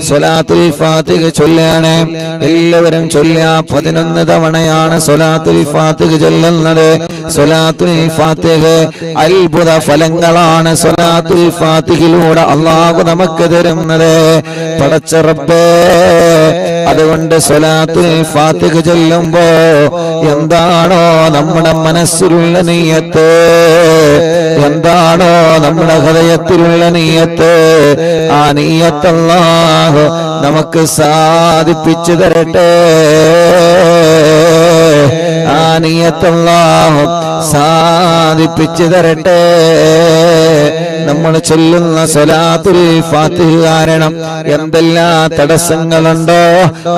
സ്വലാത്തുൽ ഫാത്തിഹ ചൊല്ലാണ്. എല്ലാവരും ചൊല്ലുക. 11 തവണയാണ് സ്വലാത്തുൽ ഫാത്തിഹ ചൊല്ലുന്നത്. സ്വലാത്തുൽ ഫാത്തിഹ അത്ഭുത ഫലങ്ങളാണ് സ്വലാത്തുൽ ഫാത്തിഹയിലൂടെ അല്ലാഹു നമുക്ക് തരുന്നത്. പടച്ച റബ്ബേ, അതുകൊണ്ട് സ്വലാത്തുൽ ഫാത്തിഹ ചൊല്ലുമ്പോ എന്താണോ നമ്മുടെ മനസ്സിലുള്ള നിയ്യത്ത്, എന്താണോ നമ്മുടെ ഹൃദയത്തിലുള്ള നിയ്യത്ത്, ആ നിയ്യത്ത് അല്ലാഹു നമുക്ക് സാധിപ്പിച്ചു തരട്ടെ. ആ നിയ്യത്ത് അല്ലാഹു സാധിപ്പിച്ചു തരട്ടെ. നമ്മൾ ചൊല്ലുന്ന സ്വലാത്തുൽ ഫാത്തിഹ കാരണം എന്തെല്ലാം തടസ്സങ്ങളുണ്ടോ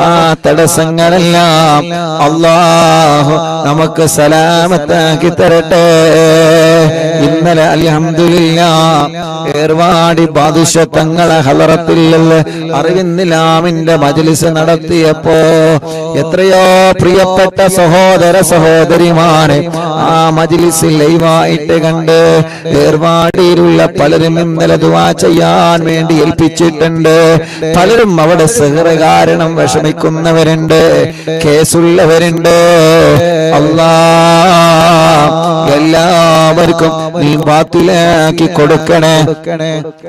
ആ തടസ്സങ്ങളെല്ലാം അല്ലാഹു നമുക്ക് സലാമത്താക്കി തരട്ടെ. ഇന്നലെ അൽഹംദുലില്ലാഹ് ഏർവാടി ബാദുഷ തങ്ങളെ ഹളറത്തിൽ അറിവിന്നിലാമിന്റെ മജ്ലിസ് നടത്തിയപ്പോ എത്രയോ പ്രിയപ്പെട്ട സഹോദര സഹോദരിമാരെ ആ മജ്ലിസിൽ ലൈവായിട്ട് കണ്ട് ഏർവാടിയിലുള്ള പലരും ഇന്നലെ ദുആ ചെയ്യാൻ വേണ്ടി ഏൽപ്പിച്ചിട്ടുണ്ട്. പലരും അവിടെ സിഹ്റ് കാരണം വിഷമിക്കുന്നവരുണ്ട്, കേസുള്ളവരുണ്ട്. അല്ലാഹ് എല്ലാവർക്കും നീ ബാത്തിലാക്കി കൊടുക്കണേ.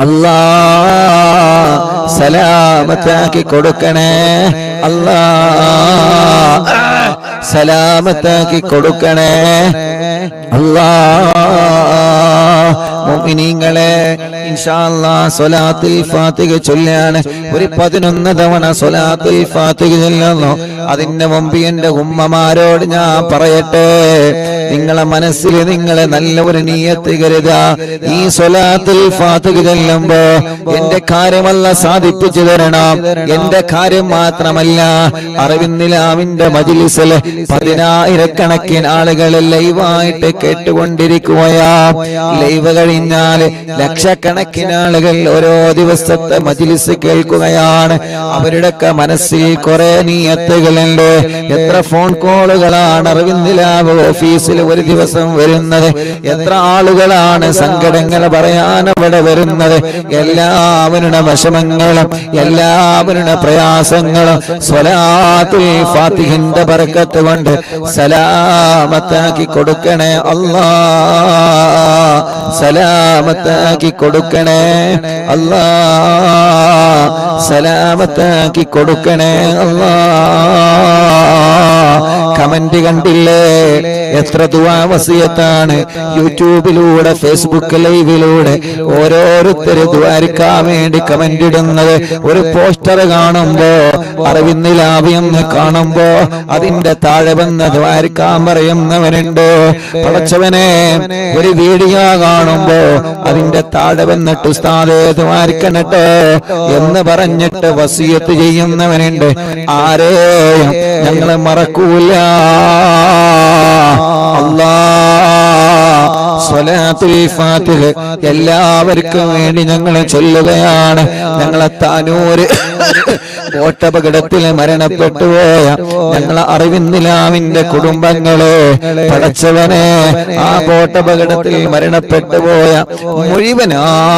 അല്ലാഹ് സലാമത്താക്കി കൊടുക്കണേ. അല്ലാഹ് സലാമത്താക്കി കൊടുക്കണേ. അല്ലാഹ് മുഅ്മിനീങ്ങളെ ഇൻഷാ അല്ലാഹ് സ്വലാത്തുൽ ഫാത്തിഹ ചൊല്ലാണ്. ഒരു 11 തവണ സ്വലാത്തുൽ ഫാത്തിഹ ചൊല്ലുന്നു. അതിന്റെ മുമ്പ് എന്റെ ഉമ്മമാരോട് ഞാൻ പറയട്ടെ, നിങ്ങളെ മനസ്സിൽ നിങ്ങളെ നല്ല ഒരു നിയ്യത്ത് കരുതുക. ഈ സ്വലാത്തുൽ ഫാത്തിഹ ചൊല്ലുമ്പോ എന്റെ കാര്യമല്ല സാധിപ്പിച്ചു തരണം. എന്റെ കാര്യം മാത്രമല്ല, അറിവിന്നിലാമിന്റെ മജ്ലിസിൽ 10,000 ആളുകൾ ലൈവായിട്ട് കേട്ടുകൊണ്ടിരിക്കുകയാ. ലൈവ് കഴിഞ്ഞാൽ ലക്ഷക്കണക്കിന് ആളുകൾ ഓരോ ദിവസത്തെ മജ്ലിസ് കേൾക്കുകയാണ്. അവരുടെയൊക്കെ മനസ്സിൽ കുറെ നിയ്യത്തുകളുണ്ട്. എത്ര ഫോൺ കോളുകളാണ് അറിവിന്നിലാവ് ഓഫീസിൽ ഒരു ദിവസം വരുന്നത്. എത്ര ആളുകളാണ് സങ്കടങ്ങൾ പറയാൻ അവിടെ വരുന്നത്. എല്ലാവരുടെ വിഷമങ്ങളും എല്ലാവരുടെ പ്രയാസങ്ങളും സ്വലാത്തുൽ ഫാത്തിഹിന്റെ ബർക്കത്ത് കൊണ്ട് സലാമത്താക്കി കൊടുക്കണേ. അല്ലാഹ് സലാമത്താക്കി കൊടുക്കണേ. അല്ലാഹ് സലാമത്താക്കി കൊടുക്കണേ. അല്ലാഹ് കമന്റ് കണ്ടില്ലേ? എത്ര ദുആ വസിയത്താണ് യൂട്യൂബിലൂടെ ഫേസ്ബുക്ക് ലൈവിലൂടെ ഓരോരുത്തര് ദുആരിക്കാൻ വേണ്ടി കമന്റ് ഇടുന്നത്. ഒരു പോസ്റ്റർ കാണുമ്പോ അറിവിന്നിലാവ് എന്ന് കാണുമ്പോ അതിന്റെ താഴെ വന്ന് ദുആരിക്കാൻ പറയുന്നവരുണ്ട്. പടച്ചവനെ, ഒരു വീഡിയോ കാണുമ്പോ അതിന്റെ താഴെ വന്നിട്ട് ഉസ്താദേ ദുആരിക്കണട്ടോ എന്ന് പറഞ്ഞിട്ട് വസിയത്ത് ചെയ്യുന്നവനുണ്ട്. ആരെയും ഞങ്ങളെ മറക്കൂല. അല്ലാഹ് സ്വലാത്തുൽ ഫാത്തിഹ എല്ലാവർക്കും വേണ്ടി ഞങ്ങൾ ചൊല്ലുകയാണ്. ഞങ്ങളെ താനൂര് ബോട്ടപകടത്തിൽ മരണപ്പെട്ടുപോയ ഞങ്ങളെ അറിവിന്നിലാമിന്റെ കുടുംബങ്ങളെ പടച്ചവനെ, ആ ബോട്ടപകടത്തിൽ മരണപ്പെട്ടുപോയ മുഴുവൻ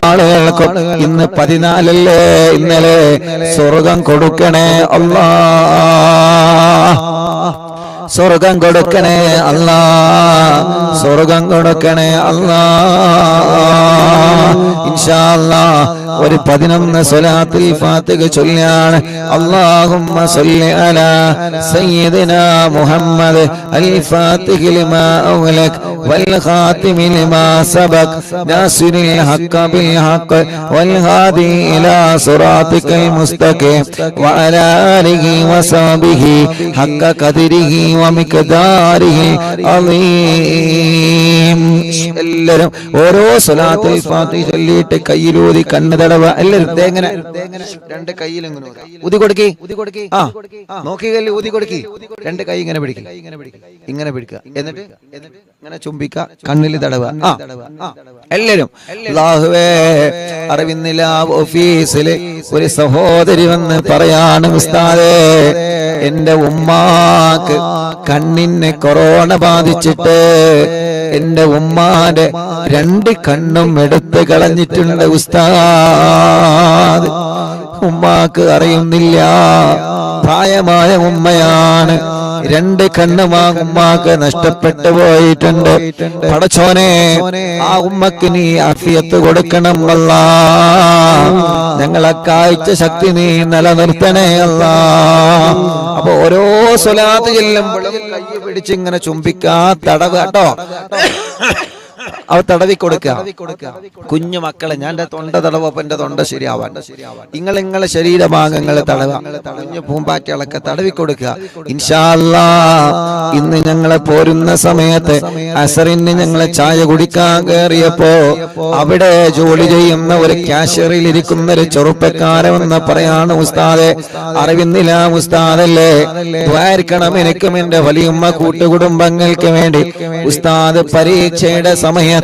ആളുകൾക്കും ഇന്ന് 14 ഇന്നലെ സ്വർഗം കൊടുക്കണേ. അല്ലാഹ് സ്വർഗം കൊടുക്കണേ. അല്ലാഹ് സ്വർഗം കൊടുക്കണേ. അല്ലാഹ് ഇൻഷാ അല്ലാഹ് ഒരു 11 സ്വലാത്തുൽ ഫാത്തിഹ ചൊല്ലാണ്. അല്ലാഹുമ്മ സ്വല്ലി അലാ സയ്യിദിനാ മുഹമ്മദ് അൽ ഫാത്തിഹി ലിമാ ഉഗ്ലഖ് വൽ ഖാതിമി ലിമാ സബഖ് നാസിറിൽ ഹഖ് ബിൽ ഹഖ് വൽ ഹാദി ഇലാ സിറാത്തിക്കൽ മുസ്തഖീം വഅലാ ആലിഹി വസഹ്ബിഹി ഹഖ ഖദരിഹി വമിഖ്ദാരിഹി അളീം. എല്ലാവരും ഓരോ സ്വലാത്തുൽ ഫാത്തിഹ ചൊല്ലിയിട്ട് കയ്യിലൂതി കണ്ണ് തടവ. എല്ലാവരും ഇങ്ങനെ 2 കയ്യിലിങ്ങനെ ഊതി കൊടുക്കി. ആ നോക്കിയല്ലേ ഊതി കൊടുക്കി. 2 കൈ ഇങ്ങനെ പിടിക്കുക, ഇങ്ങനെ പിടിക്കുക. എന്നിട്ട് ഇങ്ങനെ ചുംബിക്ക, കണ്ണിൽ തടവ. എല്ലാവരും അല്ലാഹുവേ, അറിവിന്നിലാവ് ഓഫീസില് ഒരു സഹോദരി വന്ന് പറയാണ്, ഉസ്താദേ എന്റെ ഉമ്മാക്ക് കണ്ണിന് കൊറോണ ബാധിച്ചിട്ട് എന്റെ ഉമ്മാന്റെ 2 കണ്ണും എടുത്ത് കളഞ്ഞിട്ടുണ്ട് ഉസ്താദ്. ഉമ്മാക്ക് അറിയുന്നില്ല. പ്രായമായ ഉമ്മയാണ്. 2 കണ്ണുമാ ഉമ്മാക്ക് നഷ്ടപ്പെട്ടു പോയിട്ടുണ്ട്. പടച്ചോനെ, ആ ഉമ്മക്ക് നീ ആഫിയത്ത് കൊടുക്കണം അല്ലാ. ഞങ്ങളെ കാഴ്ച ശക്തി നീ നിലനിർത്തണേ അല്ലാ. അപ്പൊ ഓരോ സ്വലാത്ത് ചെല്ലുമ്പോഴും കൈ പിടിച്ചിങ്ങനെ ചുംബിക്കാ, തടവ് കേട്ടോ, അവ തടവി കൊടുക്കുക. കുഞ്ഞു മക്കളെ, ഞാൻ എന്റെ തൊണ്ട തടവപ്പോ എന്റെ തൊണ്ട ശരിയാവാൻ നിങ്ങളെ ശരീരഭാഗങ്ങളെ തടവ, കുഞ്ഞു പൂമ്പാറ്റകളൊക്കെ തടവി കൊടുക്കുക. ഇൻഷാ അല്ലാഹ് ഇന്ന് ഞങ്ങളെ പോരുന്ന സമയത്ത് അസറിന് ഞങ്ങളെ ചായ കുടിക്കാൻ കയറിയപ്പോ അവിടെ ജോലി ചെയ്യുന്ന ഒരു കാഷ്യറിൽ ഇരിക്കുന്ന ഒരു ചെറുപ്പക്കാരെന്ന് പറയാണ്, ഉസ്താദെ, അറിവിന്നില്ല ഉസ്താദല്ലേ, ദ്വാരിക്കണം എനിക്കും എന്റെ വലിയമ്മ കൂട്ടുകുടുംബങ്ങൾക്ക് വേണ്ടി. ഉസ്താദ് പരീക്ഷയുടെ സമയത്ത്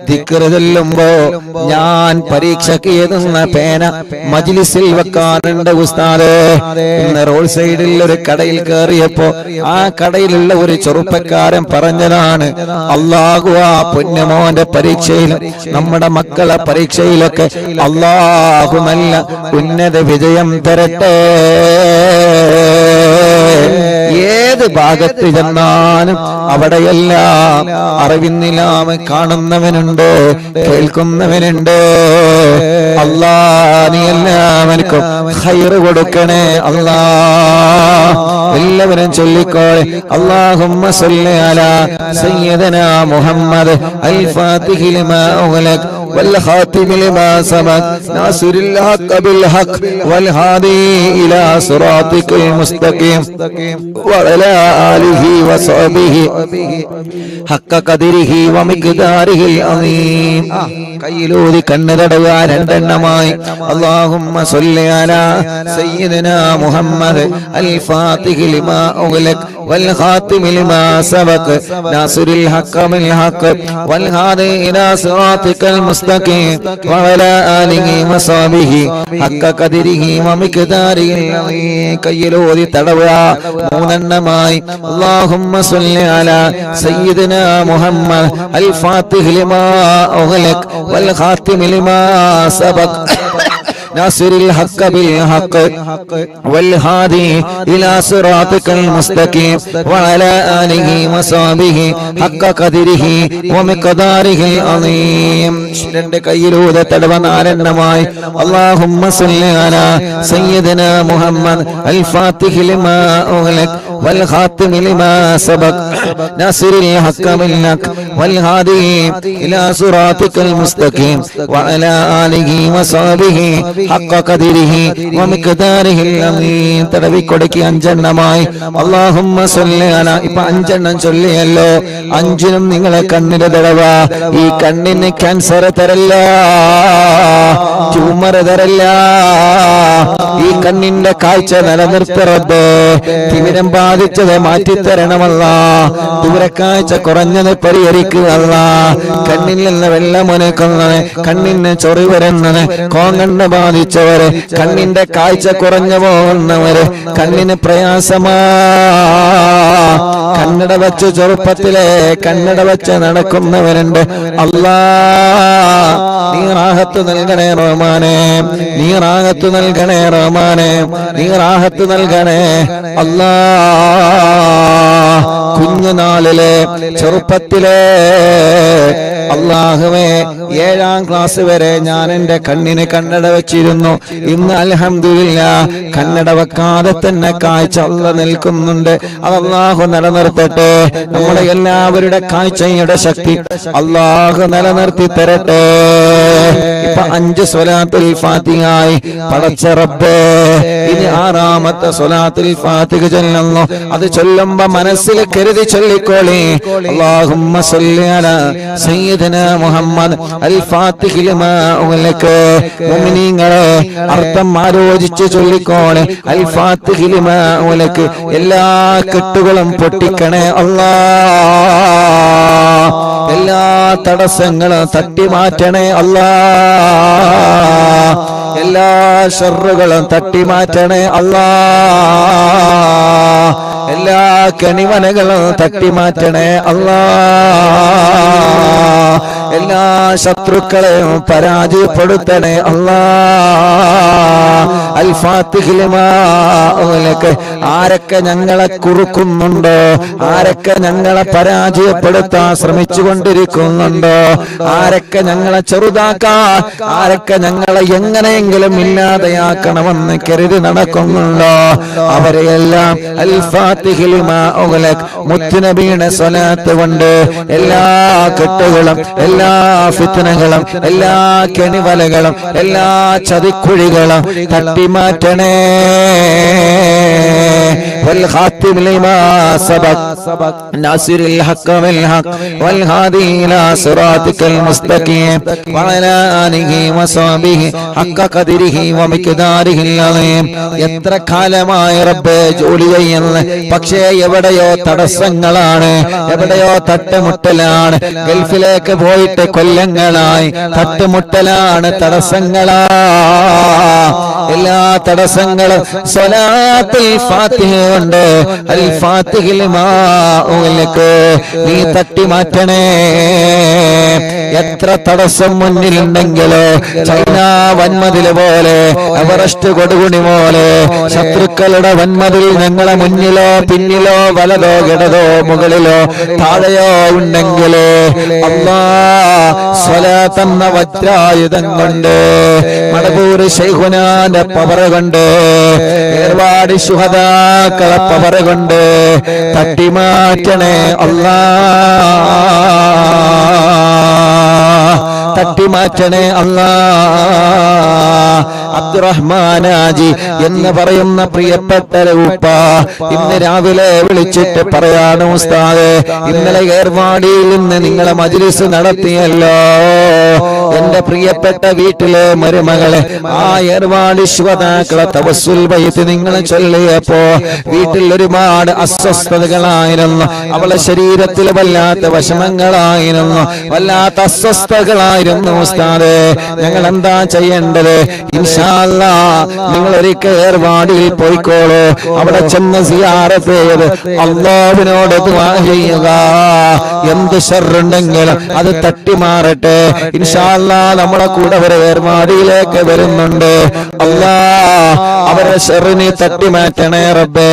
ദിക്ർ ചൊല്ലുമ്പോ ഞാൻ പരീക്ഷയ്ക്ക് എഴുതുന്ന പേന മജ്ലിസിൽ വെക്കാറുണ്ട് ഉസ്താദേ. ഇന്ന് റോഡ് സൈഡിൽ ഒരു കടയിൽ കയറിയപ്പോ ആ കടയിലുള്ള ഒരു ചെറുപ്പക്കാരൻ പറഞ്ഞതാണ്, അല്ലാഹു ആ പൊന്നുമോന്റെ പരീക്ഷയിലും നമ്മുടെ മക്കളെ പരീക്ഷയിലൊക്കെ അല്ലാഹു നല്ല ഉന്നത വിജയം തരട്ടെ. ഏത് ഭാഗത്ത് ചെന്നാലും അവിടെയെല്ലാം അറിവിന്നിലാമ കാണുന്നവനുണ്ട്, കേൾക്കുന്നവനുണ്ട്. അല്ലാ, നീ എല്ലാവർക്കും ഖൈർ കൊടുക്കണേ അല്ലാ. എല്ലാവരും ചൊല്ലിക്കോളെ, അല്ലാഹുമ്മ സ്വല്ലി അലാ സയ്യിദനാ മുഹമ്മദ് അൽ ഫാത്തിഹി ലിമാ ഉഗ്ലഖ് വൽ ഖാതിമി ലിമാ സബഖ് നാസിറുൽ ഹഖ് ബിൽ ഹഖ് വൽ ഹാദി ഇലാ സിറാത്തിക്കൽ മുസ്തഖീം വഅലാ ആലിഹി വസഹ്ബിഹി ഹഖ ഖദരിഹി വമിഖ്ദാരിഹിൽ അസീം. കയ്യിലൂതി കണ്ണുതടവുക 2 എണ്ണമായി. അല്ലാഹുമ്മ സ്വല്ലി അലാ സയ്യിദനാ മുഹമ്മദ് അൽ ഫാത്തിഹി ലിമാ ഉഗ്ലഖ് വൽ ഖാതിമി ലിമാ സബഖ് നാസിറുൽ ഹഖ് ബിൽ ഹഖ് വൽ ഹാദി ഇലാ സിറാത്തിക്കൽ മുസ്തഖീം വഅലാ ആലിഹി വസഹ്ബിഹി ഹഖ ഖദരിഹി വമിഖ്ദാരിഹിൽ അസീം. കയ്യിലൂതി തടവുക 3 എണ്ണമായി. അല്ലാഹുമ്മ സ്വല്ലി അലാ സയ്യിദനാ മുഹമ്മദ് അൽ ഫാത്തിഹി ലിമാ ഉഗ്ലഖ് വൽ ഖാതിമി ലിമാ സബഖ് നാസിറുൽ ഹഖ് ബിൽ ഹഖ് വൽ ഹാദി ഇലാ സിറാത്തിക്കൽ മുസ്തഖീം വഅലാ ആലിഹി വസഹ്ബിഹി ഹഖ ഖദരിഹി വമിഖ്ദാരിഹിൽ അസീം. 2 കയ്യിലൂടെ തടവ 4 എണ്ണമായി. അല്ലാഹുമ്മ സ്വല്ലി അലാ സയ്യിദനാ മുഹമ്മദ് അൽ ഫാത്തിഹി ലിമാ ഉഗ്ലഖ് വൽ ഖാതിമി ലിമാ സബഖ് നാസിറുൽ ഹഖ് ബിൽ ഹഖ് വൽ ഹാദി ഇലാ സിറാത്തിക്കൽ മുസ്തഖീം വഅലാ ആലിഹി വസഹ്ബിഹി ഹഖ ഖദരിഹി വമിഖ്ദാരിഹിൽ അസീം. തടവി കൊടുക്കി 5 എണ്ണമായി. അല്ലാഹുമ്മ സ്വല്ലി അലാ. ഇപ്പൊ 5 എണ്ണം ചൊല്ലിയല്ലോ. 5നും നിങ്ങളെ കണ്ണിന് തടവ. ഈ കണ്ണിന് ക്യാൻസർ തരല്ല, ട്യൂമർ തരല്ല. ഈ കണ്ണിന്റെ കാഴ്ച നിലനിർത്തറബ്. തിമിരം ബാധിച്ചത് മാറ്റിത്തരണമല്ല. ദൂരക്കാഴ്ച കുറഞ്ഞത് പരിഹരിക്കുകയല്ല. കണ്ണിൽ നിന്ന് വെള്ളമുനക്കുന്നത്, കണ്ണിന് ചൊറി വരുന്നത്, കോങ്കണ്ണ് ബാധിച്ചവര്, കണ്ണിന്റെ കാഴ്ച കുറഞ്ഞു പോകുന്നവര്, കണ്ണിന് പ്രയാസമാ. കണ്ണട വെച്ച് ചെറുപ്പത്തിലെ കണ്ണട വെച്ച് നടക്കുന്നവരുണ്ട്. അല്ലാ, നീ റാഹത്ത് നൽകണേ റഹ്മാനേ, നീ റാഹത്ത് നൽകണേ റഹ്മാനേ, നീ റാഹത്ത് നൽകണേ അല്ലാ. കുഞ്ഞുനാളിലെ ചെറുപ്പത്തിലെ അല്ലാഹുവേ 7ാം ക്ലാസ് വരെ ഞാൻ എന്റെ കണ്ണിന് കണ്ണട വെച്ചിരുന്നു. ഇന്ന് അൽഹംദുലില്ലാഹ് കണ്ണട വെക്കാതെ തന്നെ കാഴ്ച അല്ലാഹ് നിൽക്കുന്നുണ്ട്. അത് അല്ലാഹു നിലനിർത്തട്ടെ. നമ്മുടെ എല്ലാവരുടെ കാഴ്ചയുടെ ശക്തി അല്ലാഹു നിലനിർത്തി തരട്ടെ. ഇപ്പൊ 5 സ്വലാത്തുൽ ഫാത്തിഹായി. പടച്ച റബ്ബേ, ഇനി 6ാമത്തെ സ്വലാത്തുൽ ഫാത്തിഹ ചൊല്ലുന്നു. അത് ചൊല്ലുമ്പോ മനസ്സിൽ കരുതി ചൊല്ലിക്കോളി. അല്ലാഹുമ്മ സ്വല്ലി അലാ സയ്യിദനാ മുഹമ്മദ് അൽ ഫാത്തിഹി ലിമാ ഉഗ്ലഖ്. മുഅ്മിനീങ്ങളെ, അർത്ഥം ആലോചിച്ച് ചൊല്ലിക്കോളെ. അൽ ഫാത്തിഹി ലിമാ ഉഗ്ലഖ്. എല്ലാ കെട്ടുകളും പൊട്ടിക്കണേ അല്ലാ. എല്ലാ തടസ്സങ്ങളും തട്ടി മാറ്റണേ അല്ലാ. എല്ലാ ഷർറുകളും തട്ടി മാറ്റണേ അല്ലാ. എല്ലാ കണിമനകളും തട്ടി മാറ്റണേ അല്ലാ. എല്ലാ ശത്രുക്കളെയും പരാജയപ്പെടുത്തണേ അല്ലാ. അൽ ഫാത്തിഹി ലിമാ ഉഗ്ലിഖ്. ആരൊക്കെ ഞങ്ങളെ കുറുക്കുന്നുണ്ടോ, ആരൊക്കെ ഞങ്ങളെ പരാജയപ്പെടുത്താൻ ശ്രമിച്ചു കൊണ്ടിരിക്കുന്നുണ്ടോ, ആരൊക്കെ ഞങ്ങളെ ചെറുതാക്കാൻ, ആരൊക്കെ ഞങ്ങളെ എങ്ങനെയെങ്കിലും ഇല്ലാതെയാക്കണമെന്ന് കരുതി നടക്കുന്നുണ്ടോ, അവരെയെല്ലാം അൽ ഫാത്തിഹി ലിമാ ഉഗ്ലിഖ് മുത്തുനബിയുടെ സ്വലാത്ത് കൊണ്ട് എല്ലാ കെട്ടുകളും എല്ലാ ഫിത്നകളും എല്ലാ കെണിവലകളും എല്ലാ ചതിക്കുഴികളും തട്ടിമാറ്റണേ. والخاتم لما سبق ناصر الحق بالحق والهادي إلى صراطك المستقيم وعلى آله وصحبه حق قدره ومقداره العظيم. എത്ര കാലമായി റബ്ബേ ജോലി ചെയ്യുന്നത്, പക്ഷേ എവിടെയോ തടസ്സങ്ങളാണ്, എവിടെയോ തട്ടുമുട്ടലാണ്. ഗൾഫിലേക്ക് പോയിട്ട് കൊല്ലങ്ങളായി, തട്ടുമുട്ടലാണ്, തടസ്സങ്ങളാ. എല്ലാ തടസ്സങ്ങളും സ്വലാത്തുൽ ഫാത്തിഹ കൊണ്ട് അൽ ഫാത്തിഹി ലിമാ ഉഗ്ലിഖ് നീ തട്ടി മാറ്റണേ. എത്ര തടസ്സം മുന്നിലുണ്ടെങ്കിലോ, ചൈന വൻമതില് പോലെ, എവറസ്റ്റ് കൊടുകുണി പോലെ ശത്രുക്കളുടെ വൻമതിൽ ഞങ്ങളെ മുന്നിലോ പിന്നിലോ വലതോ ഇടതോ മുകളിലോ താഴെയോ ഉണ്ടെങ്കിലേ അല്ലാ സ്വലാത്ത് എന്ന വജ്രായുധം കൊണ്ട്, മടവൂർ ശൈഖുനാന്റെ പവർ കൊണ്ട്, ഏർവാടി ശുഹദാക്കളെ പവർ കൊണ്ട് തട്ടിമാറ്റണേ അല്ലാ, തട്ടിമാറ്റണേ അല്ലാ. അബ്ദുറഹ്മാനാജി എന്ന് പറയുന്ന പ്രിയപ്പെട്ട ഉപ്പ ഇന്ന് രാവിലെ വിളിച്ചിട്ട് പറയാണ്, ഉസ്താദേ ഇന്നലെ ഏർവാടിയിൽ നിന്ന് നിങ്ങളെ മജ്ലിസ് നടത്തിയല്ലോ, എന്റെ പ്രിയപ്പെട്ട വീട്ടിലെ മരുമകളെ ആ ഏർവാടി ശുഹദാക്കളെ തവസ്സുൽ ബൈത്ത് നിങ്ങൾ ചൊല്ലിയപ്പോ വീട്ടിൽ ഒരുപാട് അസ്വസ്ഥതകളായിരുന്നു, അവളെ ശരീരത്തിൽ വല്ലാത്ത വിഷമങ്ങളായിരുന്നു, വല്ലാത്ത അസ്വസ്ഥതകളായിരുന്നു. ഉസ്താദേ ഞങ്ങൾ എന്താ ചെയ്യേണ്ടത്? ഇൻഷാ അല്ലാഹ് നിങ്ങൾ ഒരിക്കൽ ഏർവാടിയിൽ പോയിക്കോളൂ, അവിടെ ചെന്ന് സിയാറത്ത് ചെയ്ത് അല്ലാഹുവിനോട് ദുആ ചെയ്യുക, എന്ത് ശർറുണ്ടെങ്കിലും അത് തട്ടി മാറട്ടെ. ഇൻഷാ അല്ലാഹ് നമ്മളെ കൂടെ ഒരു ഏർവാടിയിലേക്ക് വരുന്നുണ്ട്. അല്ലാഹ് അവരെ ശർറിനെ തട്ടി മാറ്റണേ റബ്ബേ.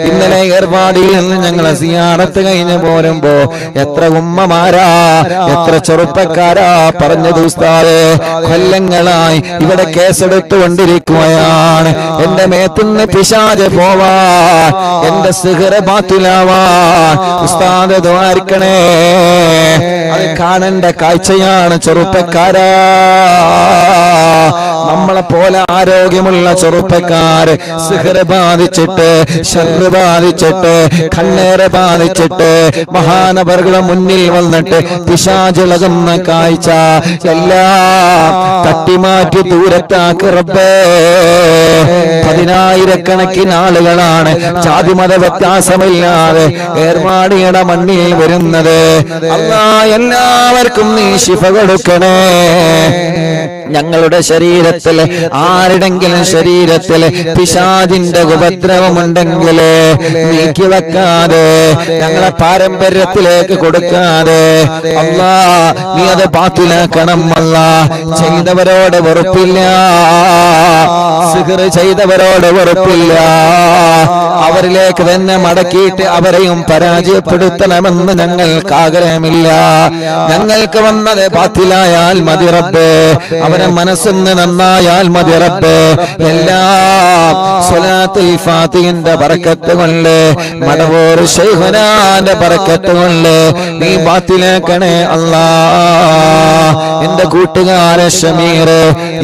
ഇന്നലെ ഏർവാടിയിൽ നിന്ന് ഞങ്ങളെ സിയാറത്ത് കഴിഞ്ഞ് പോരുമ്പോ എത്ര ഉമ്മമാരാ, എത്ര ചെറുപ്പക്കാരാ പറഞ്ഞത്, ഉസ്താദേ കൊല്ലങ്ങളായി ഇവിടെ കേസെടുത്തുകൊണ്ടിരിക്കുകയാണ്, എന്റെ മേത്തുനിന്ന് പിശാച് പോവാൻ, എന്റെ സിഹ്റ് ബാത്തിലാവാൻ ഉസ്താദ് ദ്വാരിക്കണേ. അത് കാണേണ്ട കാഴ്ചയാണ് ചെറുപ്പക്കാരാ. നമ്മളെ പോലെ ആരോഗ്യമുള്ള ചെറുപ്പക്കാര് സിഹ്റ് ബാധിച്ചിട്ട്, ശർറ് ബാധിച്ചിട്ട്, കണ്ണേറ് ബാധിച്ചിട്ട് മഹാനവറുകളുടെ മുന്നിൽ വന്നിട്ട് പിശാചിളകുന്ന കാഴ്ച എല്ലാം തട്ടിമാറ്റി ദൂരത്താക്ക് റബ്ബേ. പതിനായിരക്കണക്കിന് ആളുകളാണ് ജാതിമത വ്യത്യാസമില്ലാതെ ഏർവാടിയുടെ മണ്ണിൽ വരുന്നത്. അല്ലാഹ് എല്ലാവർക്കും നീ ശിഫ കൊടുക്കണേ. ഞങ്ങളുടെ ശരീരത്തിൽ ആരുടെങ്കിലും ശരീരത്തിൽ പിശാചിന്റെ ഉപദ്രവമുണ്ടെങ്കിൽ നീക്കി വെക്കാതെ, ഞങ്ങളെ പാരമ്പര്യത്തിലേക്ക് കൊടുക്കാതെ അല്ലാഹ് നീ അത് ബാത്തിലാക്കണം. അല്ലാഹ് ചെയ്തവരോട് വെറുപ്പില്ല, സിഹ്റ് ചെയ്തവരോട് വെറുപ്പില്ല, അവരിലേക്ക് തന്നെ മടക്കിയിട്ട് അവരെയും പരാജയപ്പെടുത്തണമെന്ന് ഞങ്ങൾക്ക് ആഗ്രഹമില്ല. ഞങ്ങൾക്ക് വന്നത് ബാത്തിലായാൽ മതി റബ്ബേ, അവരെ മനസ്സൊന്ന് നന്നായാൽ മതി റബ്ബേ. എല്ലാം സ്വലാത്തുൽ ഫാത്തിഹിന്റെ ബറക്കത്ത് കൊണ്ട്, മടവൂർ ശൈഖുനാന്റെ ബറക്കത്ത് കൊണ്ട് നീ ബാത്തിലാക്കണേ അല്ലാഹ്. എന്റെ കൂട്ടുകാരൻ ഷമീർ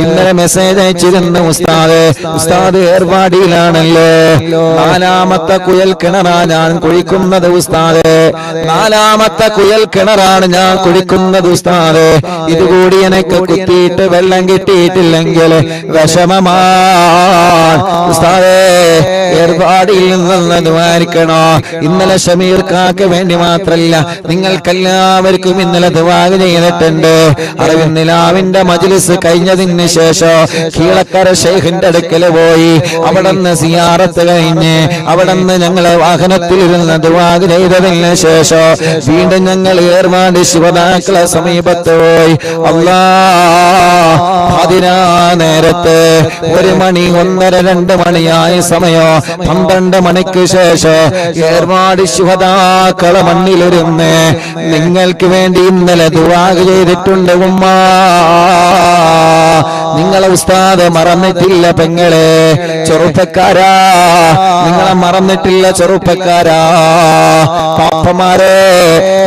ഇന്നലെ മെസ്സേജ് അയച്ചിരുന്നു, ഉസ്താദ് ഏർവാടിയിലാണല്ലോ, 4ാമത്തെ കുയൽ കിണറാ ഞാൻ കുഴിക്കുന്നത് ഉസ്താദ്, 4ാമത്തെ കുയൽ കിണറാണ് ഞാൻ കുഴിക്കുന്നത് ഉസ്താദ്, ഇതുകൂടി എനിക്ക് കുത്തിയിട്ട് വെള്ളം കിട്ടിയിട്ടില്ലെങ്കിൽ വിഷമമാണ് ഉസ്താദേ. ഏർപ്പാടിൽ നിന്ന് ദ്വാരിക്കണോ. ഇന്നലെ ഷമീർ കാക്ക് വേണ്ടി മാത്രല്ല, നിങ്ങൾക്കെല്ലാവർക്കും ഇന്നലെ ദുആ ചെയ്തിട്ടുണ്ട്. അറിവിന്നിലാവിന്റെ മജ്ലിസ് കഴിഞ്ഞതിന് ശേഷം കീഴക്കര ശൈഖിന്റെ അടുക്കൽ പോയി അവിടുന്ന് സിയാറത്ത് കഴിഞ്ഞ് അവിടുന്ന് ഞങ്ങളെ വാഹനത്തിലിരുന്ന് ദുആ ചെയ്തതിന് ശേഷം വീണ്ടും ഞങ്ങൾ ഏർവാടി ശിവദാക്കളെ സമീപത്ത് പോയി. അതിനാ നേരത്ത് 1 മണി 1:30 2 മണിയായ സമയം 12 മണിക്ക് ശേഷം ഏർവാടി ശിവദാക്കളെ മണ്ണിലിരുന്ന് നിങ്ങൾക്ക് വേണ്ടി ഇന്നലെ ദുആ ചെയ്തിട്ടുണ്ട് ഉമ്മ. നിങ്ങളെ ഉസ്താദ് മറന്നിട്ടില്ല പെങ്ങളെ, ചെറുപ്പക്കാരാ നിങ്ങളെ മറന്നിട്ടില്ല, ചെറുപ്പക്കാരാ പാപ്പമാരെ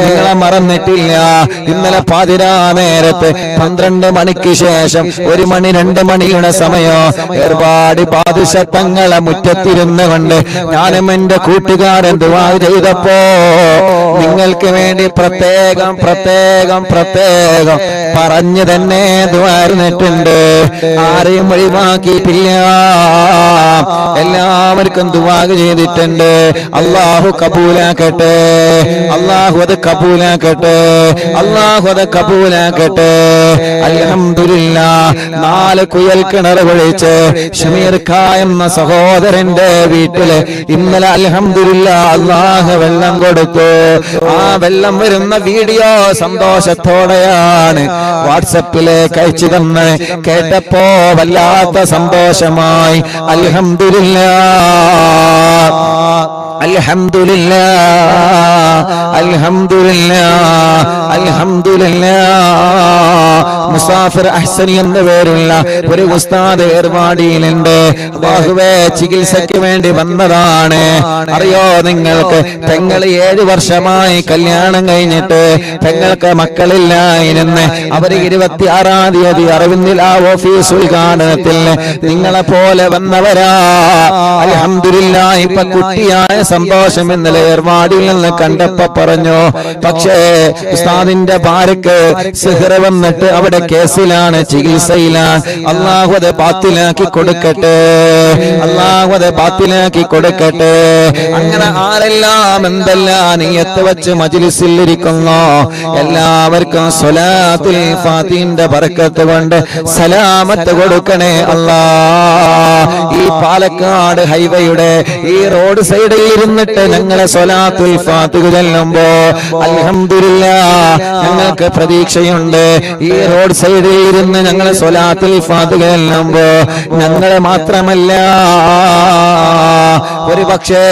നിങ്ങളെ മറന്നിട്ടില്ല. ഇന്നലെ പാതിരാ നേരത്ത് 12 മണിക്ക് ശേഷം 1 മണി 2 മണിയുടെ സമയം ഏർപാടി പാദുശത്തങ്ങളെ മുറ്റത്തിരുന്ന് കൊണ്ട് ഞാനും എന്റെ കൂട്ടുകാരൻ ദുആ ചെയ്തപ്പോ നിങ്ങൾക്ക് വേണ്ടി പ്രത്യേകം പ്രത്യേകം പ്രത്യേകം പറഞ്ഞു തന്നെ ദുആർന്നിട്ടുണ്ട്. ആരെയും ഒഴിവാക്കിയിട്ടില്ല, എല്ലാവർക്കും ദുആ ചെയ്തിട്ടുണ്ട്. അല്ലാഹു കബൂലാക്കട്ടെ, അല്ലാഹു അത് കബൂലാക്കട്ടെ, അല്ലാഹു അത് കബൂലാക്കട്ടെ. അൽഹംദുലില്ലാഹ് 4 കുയൽ കിണർ ഒഴിച്ച് ഷമീർ ഖാ എന്ന സഹോദരന്റെ വീട്ടില് ഇന്നലെ അൽഹംദുലില്ലാഹ് അല്ലാഹു വെള്ളം കൊടുത്തു. ആ വെള്ളം വരുന്ന വീഡിയോ സന്തോഷത്തോടെയാണ് വാട്സപ്പിലേക്ക് അയച്ചു തന്ന് കേട്ടപ്പോ വല്ലാത്ത സന്തോഷമായി. അൽഹംദുലില്ലാഹ് അൽഹംദുലില്ലാഹ് അൽഹംദുലില്ലാഹ് അൽഹംദുലില്ലാഹ്. മുസാഫിർ അഹ്സനി എന്ന പേരുള്ള ഒരു ഉസ്താദ് ഏർവാടിയിലുണ്ട്. അല്ലാഹുവേ ചികിത്സയ്ക്ക് വേണ്ടി വന്നതാണ്. അറിയോ നിങ്ങൾക്ക്, പെങ്ങൾ 7 വർഷമായി കല്യാണം കഴിഞ്ഞിട്ട് പെങ്ങൾക്ക് മക്കളില്ലായിരുന്നു. അവര് 26-ാം തീയതി അറിവിന്നില്ല ഓഫീസ് ഉദ്ഘാടനത്തിൽ നിങ്ങളെ പോലെ വന്നവരാ. അൽഹംദുലില്ലാഹ് ഇപ്പൊ കുട്ടിയായ സന്തോഷം ഇന്നലെ ഏർവാടിയിൽ നിന്ന് കണ്ടപ്പോ പറഞ്ഞു. പക്ഷേ ഉസ്താദിന്റെ ഭാര്യക്ക് സിഹ്ർ വന്നിട്ട് അവിടെ കേസിലാണ്, ചികിത്സയിലാണ്. അല്ലാഹു അത് ബാത്തിലാക്കി കൊടുക്കട്ടെ, അല്ലാഹു അത് ബാത്തിലാക്കി കൊടുക്കട്ടെ. അങ്ങനെ ആരെല്ലാം എന്തെല്ലാം നിയത്ത് വെച്ച് മജ്ലിസിൽ ഇരിക്കുന്നു എല്ലാവർക്കും സ്വലാത്തുൽ ഫാത്തിഹിന്റെ ബറക്കത്ത് കൊണ്ട് സലാമത്ത് കൊടുക്കണേ അല്ലാഹ്. ഈ പാലക്കാട് ഹൈവേയുടെ ഈ റോഡ് സൈഡിൽ ഇരുന്നിട്ട് ഞങ്ങളെ സ്വലാത്തുൽ ഫാത്തിഹ ചൊല്ലുമ്പോ അൽഹംദുലില്ലാഹ് ഞങ്ങൾക്ക് പ്രതീക്ഷയുണ്ട്. ഈ റോഡ് സൈഡിൽ ഇരുന്ന് ഞങ്ങളെ സ്വലാത്തുൽ ഫാത്തിഹ ചൊല്ലുമ്പോ ഞങ്ങളെ മാത്രമല്ല, ഒരു പക്ഷേ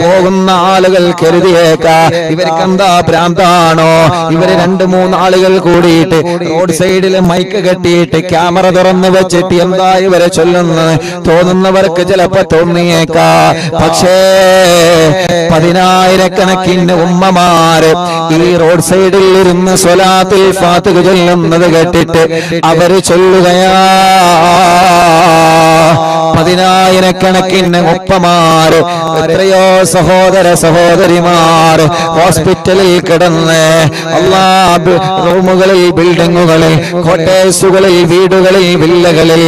പോകുന്ന ആളുകൾ കരുതിയേക്കാം ഇവർക്ക് എന്താ ഭ്രാന്താണോ, ഇവര് 2-3 ആളുകൾ കൂടിയിട്ട് റോഡ് സൈഡിൽ മൈക്ക് കെട്ടിയിട്ട് ക്യാമറ തുറന്ന് വെച്ചിട്ട് എന്താ ഇവരെ ചൊല്ലുന്നത് തോന്നുന്നവർക്ക് ചിലപ്പോ തോന്നിയേക്കാം. പക്ഷേ 10,000-കണക്കിന് ഉമ്മമാര് ഈ റോഡ് സൈഡിൽ ഇരുന്ന് സ്വലാത്തുൽ ഫാത്തിഹ ചൊല്ലുന്നത് കേട്ടിട്ട് അവര് ചൊല്ലുകയാ. 10,000-കണക്കിന് ഉപ്പമാര്, എത്രയോ സഹോദര സഹോദരിമാർ ഹോസ്പിറ്റലിൽ കിടന്ന് റൂമുകളിൽ, ബിൽഡിങ്ങുകളിൽ, കോട്ടേഴ്സുകളിൽ, വീടുകളിൽ, വില്ലകളിൽ,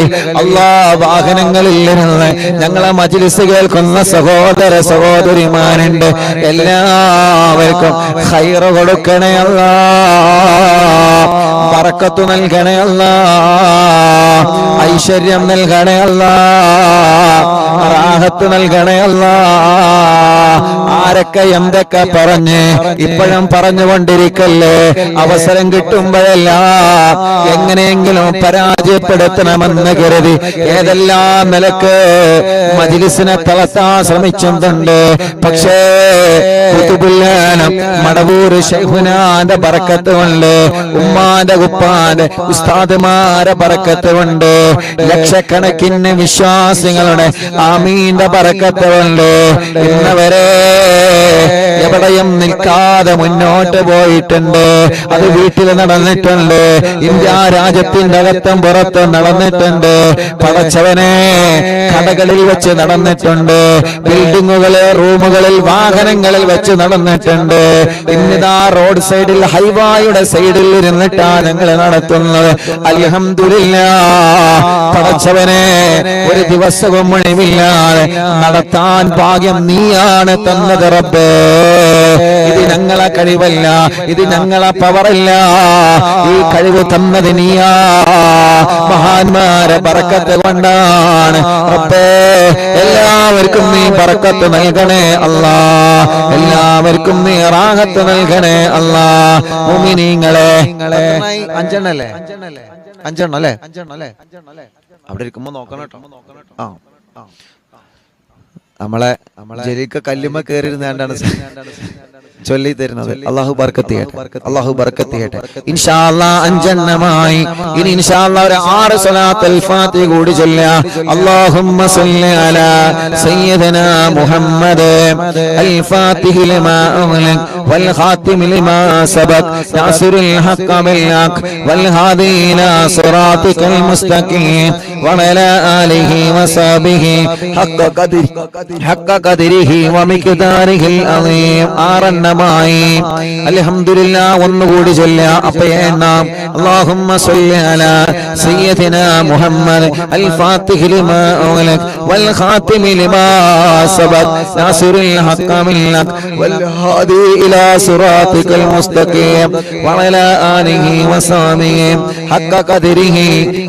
വാഹനങ്ങളിൽ ഇരുന്ന് ഞങ്ങളെ മജ്ലിസ് കേൾക്കുന്ന സഹോദര സഹോദരിമാരുണ്ട്. എല്ലാവർക്കും ഖൈർ കൊടുക്കണേ അല്ലാഹ്, ബറക്കത്ത് നൽകണേ അല്ലാഹ്, ഐശ്വര്യം നൽകണേ അല്ലാഹ്, റാഹത്ത് നൽകണേ അല്ലാഹ്. ആരൊക്കെ എന്തൊക്കെ പറഞ്ഞ് ഇപ്പോഴും പറഞ്ഞുകൊണ്ടിരിക്കല്ലേ, അവസരം കിട്ടുമ്പോഴെല്ലാം എങ്ങനെയെങ്കിലും പരാജയപ്പെടുത്തണമെന്ന് കരുതി ഏതെല്ലാം നിലക്ക് മജ്ലിസിനെ തളർത്താൻ ശ്രമിച്ചിട്ടുണ്ട്. പക്ഷേ മടവൂർ ശൈഖുനാന്റെ ബറക്കത്ത് കൊണ്ട്, ഉമ്മാന്റെ ഉപ്പാന്റെ ഉസ്താദുമാരെ ബറക്കത്ത് കൊണ്ട്, ലക്ഷക്കണക്കിന് വിശ്വാസികളുടെ ആമീന്റെ ബറക്കത്ത് കൊണ്ട് ഇന്നവരെ എവിടെയും നിൽക്കാതെ മുന്നോട്ട് പോയിട്ടുണ്ട്. അത് വീട്ടിൽ നടന്നിട്ടുണ്ട്, ഇന്ത്യ രാജ്യത്തിന്റെ അകത്തും പുറത്തും നടന്നിട്ടുണ്ട്. പടച്ചവനെ കടകളിൽ വെച്ച് നടന്നിട്ടുണ്ട്, ബിൽഡിങ്ങുകളിൽ, റൂമുകളിൽ, വാഹനങ്ങളിൽ വെച്ച് നടന്നിട്ടുണ്ട്. ഇന്നിതാ റോഡ് സൈഡിൽ, ഹൈവായുടെ സൈഡിൽ ഇരുന്നിട്ടാണ് ഞങ്ങൾ നടത്തുന്നത്. അൽഹംദുലില്ലാഹ് പടച്ചവനെ ഒരു ദിവസവും ഒഴിവില്ലാതെ നടത്താൻ ഭാഗ്യം നീയാണ് തന്നത് റബ്ബേ. ഇത് ഞങ്ങളെ കഴിവല്ല, ഇത് ഞങ്ങളെ പവറല്ല, ഈ കഴിവ് തന്നത് നീയാ. മഹാന്മാരെ ബറക്കത്ത് കൊണ്ടാണ് റബ്ബേ. എല്ലാവർക്കും നീ ബറക്കത്ത് നൽകണേ അല്ലാ, എല്ലാവർക്കും നീ റാഹത്ത് നൽകണേ അല്ലാ. മുഅ്മിനീങ്ങളെ അഞ്ചെണ്ണല്ലേ അവിടെ ഇരിക്കുമ്പോ നോക്കണം കേട്ടോ. നമ്മളെ ജലീക്ക കല്ലുമ്മ കയറിയിരുന്നാണ്ടാണ് ചൊല്ലി തരുന്നത്. അല്ലാഹു ബർക്കത്ത് ചെയ്യട്ടെ, അല്ലാഹു ബർക്കത്ത് ചെയ്യട്ടെ. ഇൻഷാ അല്ലാഹ് അഞ്ചെണ്ണമായി. ഇനി ഇൻഷാ അല്ലാഹ് ഒരു 6 സ്വലാത്തുൽ ഫാത്തിഹ കൂടി ചൊല്ലുക. അല്ലാഹുമ്മ സ്വല്ലി അലാ സയ്യിദനാ മുഹമ്മദ് അൽ ഫാത്തിഹി ലിമാ ഉഗ്ലിഖ് വൽ ഖാതിമി ലിമാ സബഖ് നാസിറുൽ ഹഖ് ബിൽ ഹഖ് വൽ ഹാദി ഇലാ സിറാതികൽ മുസ്തഖീം വഅലാ ആലിഹി വസഹ്ബിഹി ഹഖ്ക ഖദ്രിഹി വമിഖ്ദാരിഹിൽ അളീം. ആറെണ്ണമായി. അൽഹംദുലില്ലാഹ് ഒന്നുകൂടി ചൊല്ലുക. അപ്പോൾ എണ്ണാം. അല്ലാഹുമ്മ സ്വല്ലി അലാ സയ്യിദിനാ മുഹമ്മദ് അൽ ഫാത്തിഹി ലിമാ ഉഗ്ലിഖ് വൽ ഖാതിമി ലിമാ സബഖ് നാസിറുൽ ഹഖ് ബിൽ ഹഖ് വൽ ഹാദി ഇലാ സിറാതികൽ മുസ്തഖീം വഅലാ ആലിഹി വസഹ്ബിഹി ഹഖ്ക ഖദ്രിഹി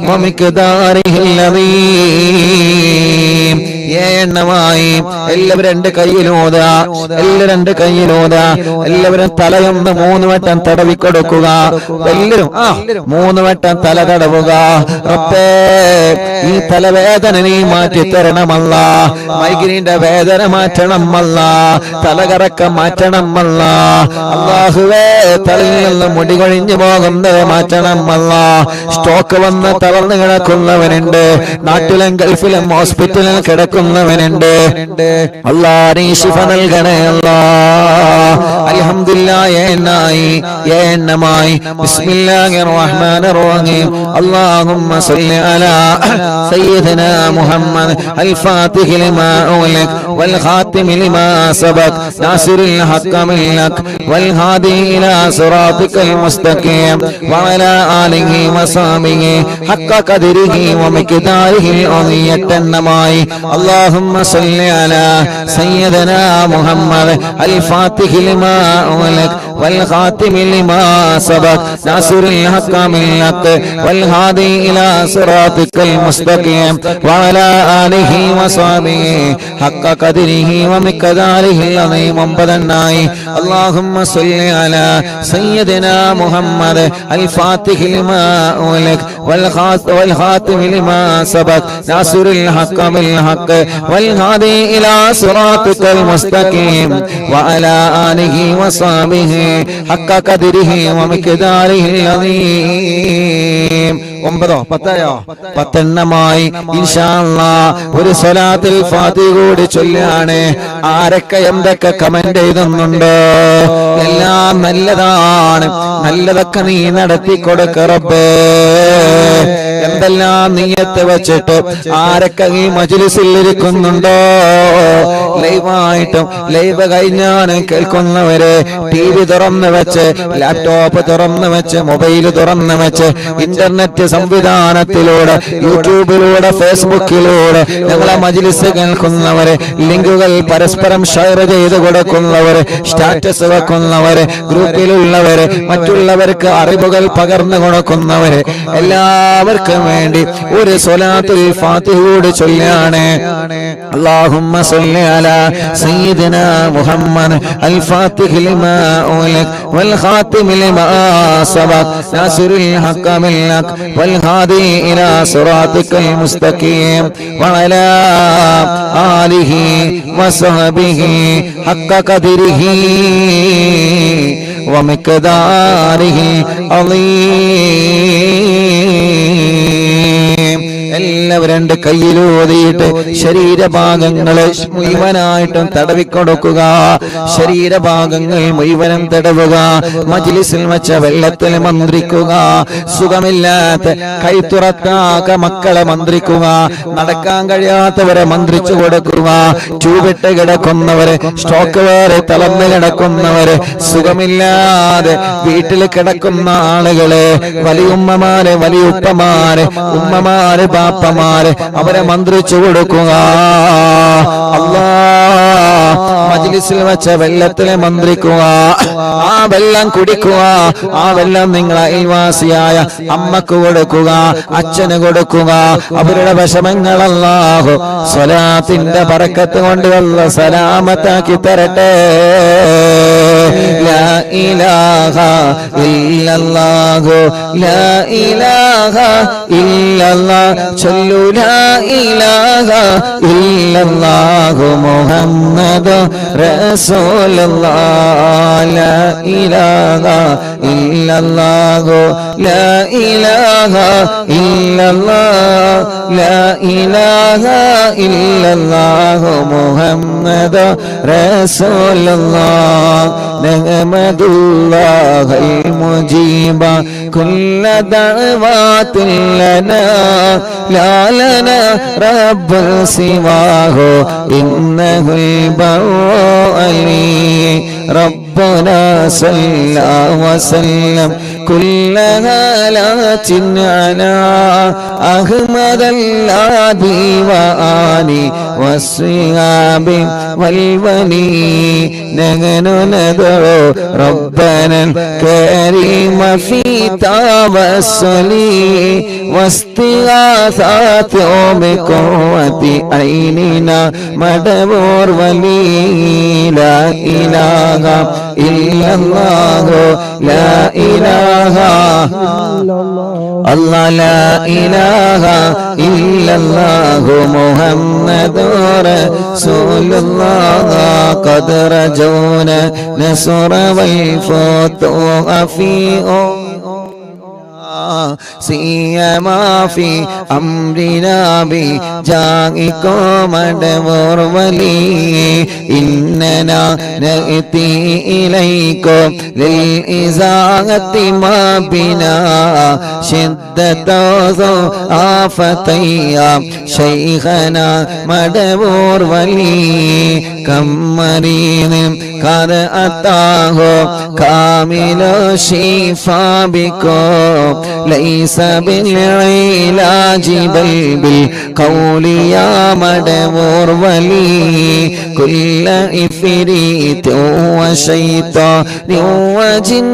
വമിഖ്ദാരിഹിൽ അളീം. എണ്ണമായി. എല്ലാവരും 2 കൈയിലോതാ, എല്ലാവരും 2 കൈയിലോതാ. എല്ലാവരും തലയൊന്ന് 3 വട്ടം തടവി കൊടുക്കുക. എല്ലാവരും 3 വട്ടം തല തടവുക. റബ്ബേ, ഈ തലവേദന നീ മാറ്റി തരണമല്ല, മൈഗ്രീന്റെ വേദന മാറ്റണമല്ല, തലകറക്കം മാറ്റണമല്ല. അല്ലാഹുവേ, തലയിൽ നിന്ന് മുടി കൊഴിഞ്ഞു പോകുന്നത് മാറ്റണമല്ല. സ്റ്റോക്ക് വന്ന് തളർന്നു കിടക്കുന്നവനുണ്ട്, നാട്ടിലും ഗൾഫിലും ഹോസ്പിറ്റലിൽ കിടക്കുന്നവനുണ്ട്. അല്ലാഹ് നീ ശിഫ നൽകണേ അല്ലാ. അൽഹംദുലില്ലാഹ് എണ്ണമായി. ബിസ്മില്ലാഹിർ റഹ്മാനിർ റഹീം. അല്ലാഹുമ്മ സ്വല്ലി അലാ സയ്യിദിനാ മുഹമ്മദ് അൽ ഫാത്തിഹി ലിമാ ഉഗ്ലിഖ് വൽ ഖാതിമി ലിമാ സബഖ് നാസിറുൽ ഹഖ് ബിൽ ഹഖ് വൽ ഹാദി ഇലാ സിറാതികൽ മുസ്തഖീം വഅലാ ആലിഹി വസഹ്ബിഹി ഹഖ്ക ഖദ്രിഹി വമിഖ്ദാരിഹിൽ അളീം. എണ്ണമായി. اللهم صل على سيدنا محمد الفاتح لما أغلق والخاتم لما سبق ناصر الحق بالحق والهادي إلى صراطك المستقيم وعلى آله وصحبه حق قدره ومقداره العظيم. اللهم صل على سيدنا محمد الفاتح لما أغلق والخاتم لما سبق ناصر الحق بالحق والهادي إلى صراطك المستقيم وعلى آله وصحبه حق قدره ومقداره العظيم. 10 എണ്ണമായി. ഇൻഷാ അല്ലാഹ് ഒരു സ്വലാത്തുൽ ഫാത്തിഹ കൂടി ചൊല്ലാണ്. ആരൊക്കെ എന്തൊക്കെ കമന്റ് എഴുതുന്നുണ്ട്? എല്ലാം നല്ലതാണ്, നല്ലതൊക്കെ നീ നടത്തി കൊടുക്ക റബ്ബേ. എന്തെല്ലാം നിയ്യത്ത് വെച്ചിട്ട് ആരൊക്കെ ഈ മജ്ലിസിൽ ഇരിക്കുന്നുണ്ടോ? ലൈവായിട്ടും ലൈവ് കഴിഞ്ഞാണ് കേൾക്കുന്നവരെ TV തുറന്നു വെച്ച്, ലാപ്ടോപ്പ് തുറന്നു വെച്ച്, മൊബൈൽ തുറന്നു വെച്ച്, ഇന്റർനെറ്റ് സംവിധാനത്തിലൂടെ, യൂട്യൂബിലൂടെ, ഫേസ്ബുക്കിലൂടെ ഞങ്ങളെ മജ്ലിസ് കേൾക്കുന്നവരെ, ലിങ്കുകൾ പരസ്പരം ഷെയർ ചെയ്ത് കൊടുക്കുന്നവര്, സ്റ്റാറ്റസ് വെക്കുന്നവര്, ഗ്രൂപ്പിലുള്ളവര്, മറ്റുള്ളവർക്ക് അറിവുകൾ പകർന്നു കൊടുക്കുന്നവര്, എല്ലാവർക്കും വേണ്ടി ഒരു സ്വലാത്തുൽ ഫാത്തിഹ കൂടി ചൊല്ലാണ്. അല്ലാഹുമ്മ സ്വല്ലി അലാ സയ്യിദിനാ മുഹമ്മദ് അൽ ഫാത്തിഹി ലിമാ ഉഗ്ലിഖ് വൽ ഖാതിമി ലിമാ സബഖ് നാസിറുൽ ഹഖ് ബിൽ ഹഖ് വൽ ഹാദി ഇലാ സിറാതികൽ മുസ്തഖീം വഅലാ ആലിഹി വസഹ്ബിഹി ഹഖ്ക ഖദ്രിഹി വമിഖ്ദാരിഹി അളീം. എല്ലാവരും 2 കൈയിലൂതിയിട്ട് ശരീരഭാഗങ്ങളെ മുഴുവനായിട്ടും തടവിക്കൊടുക്കുക. ശരീരഭാഗങ്ങൾ മുഴുവനും തടവുക. മജ്ലിസിൽ വെച്ച വെള്ളത്തിൽ മന്ത്രിക്കുക. സുഖമില്ലാത്ത കൈത്തുറക്കാക്ക മക്കളെ മന്ത്രിക്കുക. നടക്കാൻ കഴിയാത്തവരെ മന്ത്രിച്ചു കൊടുക്കുക. ചൂവിട്ട് കിടക്കുന്നവരെ, സ്റ്റോക്ക് വേറെ തളർന്നു കിടക്കുന്നവരെ, സുഖമില്ലാതെ വീട്ടിൽ കിടക്കുന്ന ആളുകളെ, വലിയുമ്മമാരെ, വലിയുപ്പമാരെ, ഉമ്മമാരെ, ബാപ്പമാരെ, അവരെ മന്ത്രിച്ചു കൊടുക്കുക. ഓഫീസിൽ വെച്ച വെള്ളത്തിലെ മന്ത്രിക്കുക, ആ വെള്ളം കുടിക്കുക, ആ വെള്ളം നിങ്ങൾ അയൽവാസിയായ അമ്മക്ക് കൊടുക്കുക, അച്ഛന് കൊടുക്കുക. അവരുടെ വിഷമങ്ങൾ അല്ലാഹു സ്വലാത്തിന്റെ ബറക്കത്ത് കൊണ്ട് അല്ലാഹു സലാമത്താക്കി തരട്ടെ. ലാ ഇലാഹ ഇല്ലല്ലാഹു ലാ ഇലാഹ ഇല്ലല്ലാഹ് ചൊല്ലു ലാ ഇലാഹ ഇല്ലല്ലാഹു മുഹമ്മദ് റസൂലുള്ളാഹ്. ലാ ഇലാഹ ഇല്ലല്ലാഹു ലാ ഇലാഹ ഇല്ലല്ലാഹ് ലാ ഇലാഹ ഇല്ലല്ലാഹു മുഹമ്മദ് റസൂലുള്ളാഹ്. നഹ്മദുല്ലാഹൽ മുജീബ കുല്ല ദഅവാതിൻ ലനാ ലാ ലനാ റബ്ബുൽ സിവാഹു ഇന്നഹുൽ ബർറു അലി. ربنا صلى وسلم كل هالات على أحمد الهادي وآله والصحاب والولي. نحن ندعو ربنا الكريم في توسل واستغاثات بقوة عيننا مدبور ولي. لا إله إلا الله لا إله الله لا إله إلا الله محمد رسول الله. قد رجونا نصر والفتوح في سيما في أمرنا بجاهكم مدبور ولي. إننا نأتي إليكم للإزاحة ما بنا شدة آفتيا شيخنا مدبور ولي. كم مريض قد أتاه كامل الشفاء بكم ليس بالعلاج بل بالقول يا مدبور ولي. كل إفريت وشيطان وجن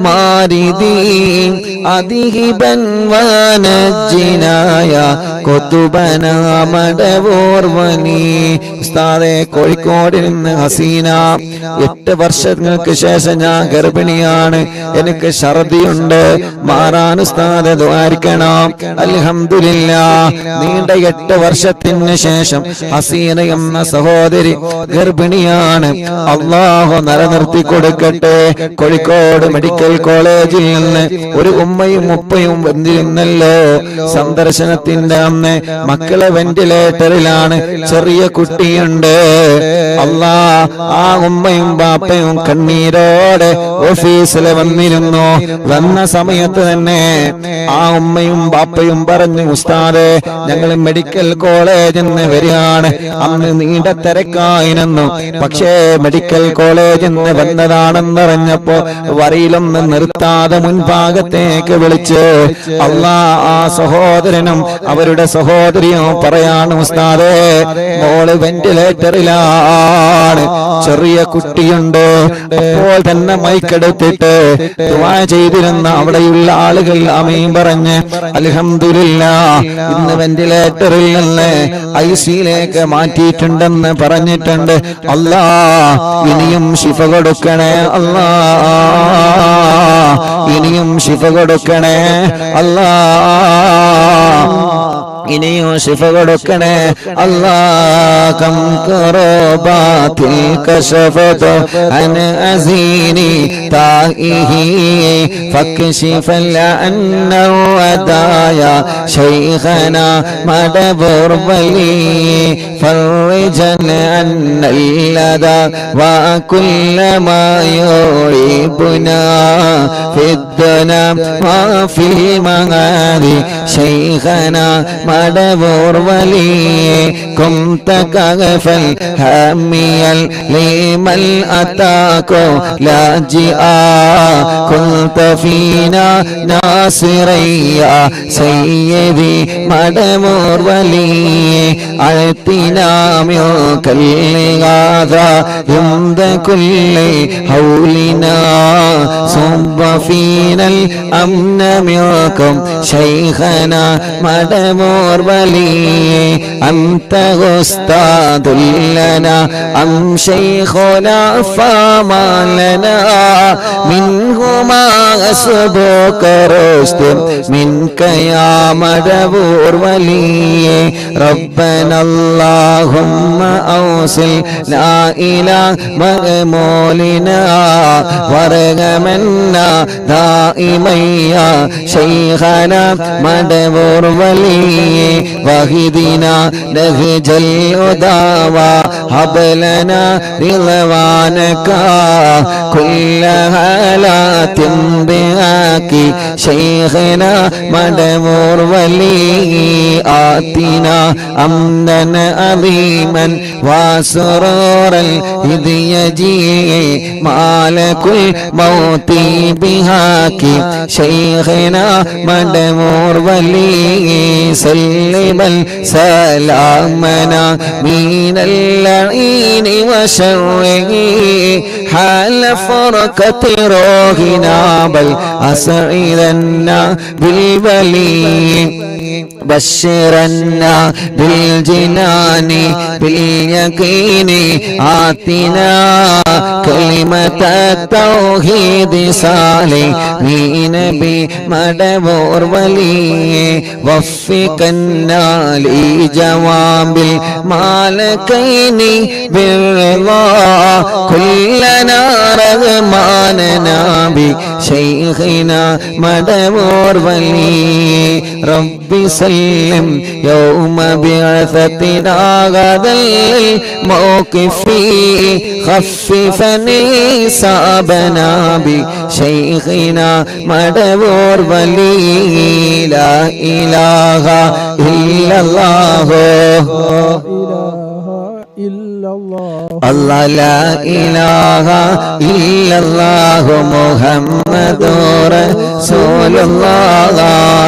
ماردين أذهبا ونجنا يا كتبنا مدبور ولي. ഉസ്താദേ, കോഴിക്കോടിൽ നിന്ന് ഹസീന, 8 വർഷങ്ങൾക്ക് ശേഷം ഞാൻ ഗർഭിണിയാണ്, എനിക്ക് ഛർദിയുണ്ട്, മാറാൻ ഉസ്താദ് ദുആരിക്കണം. അൽഹംദുലില്ലാഹ്, നീണ്ട 8 വർഷത്തിന് ശേഷം ഹസീന എന്ന സഹോദരി ഗർഭിണിയാണ്. അല്ലാഹു നിലനിർത്തി കൊടുക്കട്ടെ. കോഴിക്കോട് മെഡിക്കൽ കോളേജിൽ നിന്ന് ഒരു ഉമ്മയും ഉപ്പയും വന്നിരുന്നല്ലോ സന്ദർശനത്തിന്റെ അന്ന്. മക്കളെ വെന്റിലേറ്ററിലാണ്, ചെറിയ കുട്ടിയുണ്ട്. അല്ലാ, ആ ഉമ്മയും ബാപ്പയും കണ്ണീരോടെ ഓഫീസിൽ വന്നിരുന്നു. വന്ന സമയത്ത് തന്നെ ആ ഉമ്മയും ബാപ്പയും പറഞ്ഞു, ഉസ്താദേ, ഞങ്ങൾ മെഡിക്കൽ കോളേജിൽ നിന്ന് വരികയാണ്. അന്ന് നീണ്ട തിരക്കായിരുന്നു, പക്ഷേ മെഡിക്കൽ കോളേജിൽ നിന്ന് വന്നതാണെന്നറിഞ്ഞപ്പോ വരിയിലൊന്ന് നിർത്താതെ മുൻഭാഗത്തേക്ക് വിളിച്ചു. അല്ലാ, ആ സഹോദരനും അവരുടെ സഹോദരിയും പറയാണ്, ഉസ്താദേ, മോള് വെന്റിലേറ്ററിലാണ്, ചെറിയ കുട്ടിയുണ്ട്. അപ്പോൾ തന്നെ മൈക്കെടുത്തിട്ട് ദുആ ചെയ്തിരുന്ന അവിടെയുള്ള ആളുകൾ ആമീൻ പറഞ്ഞ് അൽഹംദുലില്ലാഹ്, ഇന്ന് വെന്റിലേറ്ററിൽ നിന്ന് ഐസിയിലേക്ക് മാറ്റിയിട്ടുണ്ടെന്ന് പറഞ്ഞിട്ടുണ്ട്. അല്ലാ, ഇനിയും ശിഫ കൊടുക്കണേ അല്ലാ, ഇനിയും ശിഫ കൊടുക്കണേ അല്ലാ, ഇനിയും ശിഫ കൊടുക്കണേ അല്ലാ. കം കറബാതിൽ കശഫത അൻ അസീനി താഇഹി ഫക്ശിഫൽ അന്ന വദായ ശൈഖന മദബുർ വലി ഫർജൻ അന്നല്ലദ വകുല്ല മാ യുഇബുനാ ഫിദ്ദന വഫിൽ മഗാദി ശൈഖന മടവൂർ വലിയേ കുംത കഗഫൽ ഹമിയൽ ലീമൽ അതാകോ ലാജിആ കുൽത ഫീനാ നാസിറയ്യ സയ്യിദി മടവൂർ വലിയേ അഴ്ത്തിനാ മിൽകൽ ഗാദാ യുംദ കുല്ലി ഹൗലിനാ സുബ്ബ ഫീനൽ അംന മിൽകും ശൈഖനാ മടവൂർ വലിയേ അൻത ഉസ്താദുൽ ലനാ അം ശൈഖുനാ ഫമാ ലനാ മിൻഹുമാ അസ്ബുക റുസ്തും മിൻക യാ മടവൂർ വലിയേ റബ്ബനാ അല്ലാഹുമ്മ ഔസിൽ ലാ ഇലാഹ മഅമൂലിനാ വറഗമന്നാ ദായിമയ്യ ശൈഖനാ മടവൂർ വലിയേ വഹിദിനാ നഹ്ജൽ ഉദാവ ഹബ്ലനാ റിളവാനക കുല്ല ഹാലാത്തിൻ ബിആകി ശൈഖനാ മടവൂർ വലിയേ ആതിനാ അംദന അലീമൻ വസുറൂറൽ ഇദ് യജീ മാലകുൽ മൗതി ബിഹാകി ശൈഖനാ മടവൂർ വലിയേ സല്ലമൽ സലാമനാ മിനൽ ലഈനി വശർരി ഹാല ഫർഖതി റൂഹിനാ ബൽ അസ്ഇദന്നാ ബിൽ വലിയേ بشرنا بالجنان باليقين آتنا كلمة التوحيد صالحين بمدبور ولي وفقنا لجواب المالكين بالرضا كلنا رغماننا بشيخنا مدبور ولي ربي سلم يوم بعثتنا غدا الموقف خففني صابنا بشيخنا مدبور ولي لا إله إلا الله الله لا إله إلا الله محمد رسول الله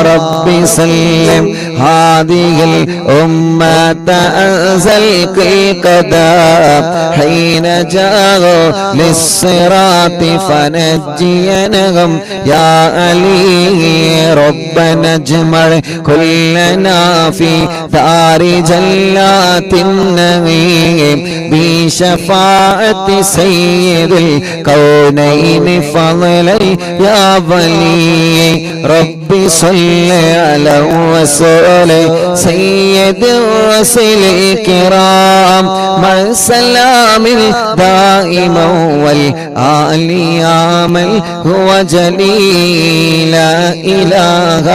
ربي سلم هذه الأمة أنزل القدام حين جاءوا للصراط فنجينهم يا علي ربنا اجمع كلنا في دار جلات النعيم بشفاعة سيد الكونين فضلا يا ولي ربي صل على وسلم سيد الرسل الكرام مع السلام الدائم والآل يا من هو جليل لا إله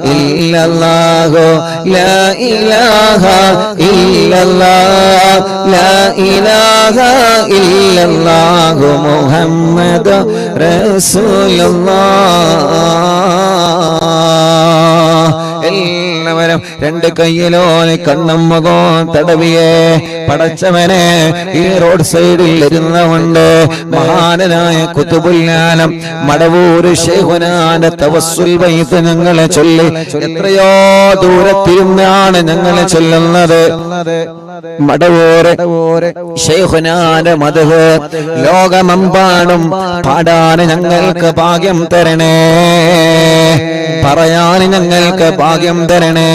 إلا الله لا إله إلا الله لا إله إلا الله محمد رسول الله എല്ലാവരും രണ്ട് കയ്യിലോനെ കണ്ണും മുഖവും തടവിയേ പടച്ചവനെ ഈ റോഡ് സൈഡിൽ ഇരുന്നുകൊണ്ട് മഹാനായ ഖുതുബുൽ ആലം മടവൂർ ശൈഖുനാന്റെ തവസ്സുൽ ബൈത്ത് ഞങ്ങളെ ചൊല്ലി എത്രയോ ദൂരത്തിരുന്നാണ് ഞങ്ങളെ ചൊല്ലുന്നത് മടവൂർ ശൈഖുനാന്റെ മദ്ഹ് ലോകമെമ്പാടും പാടാൻ ഞങ്ങൾക്ക് ഭാഗ്യം തരണേ പറയാൻ ഞങ്ങൾക്ക് ഭാഗ്യം തരണേ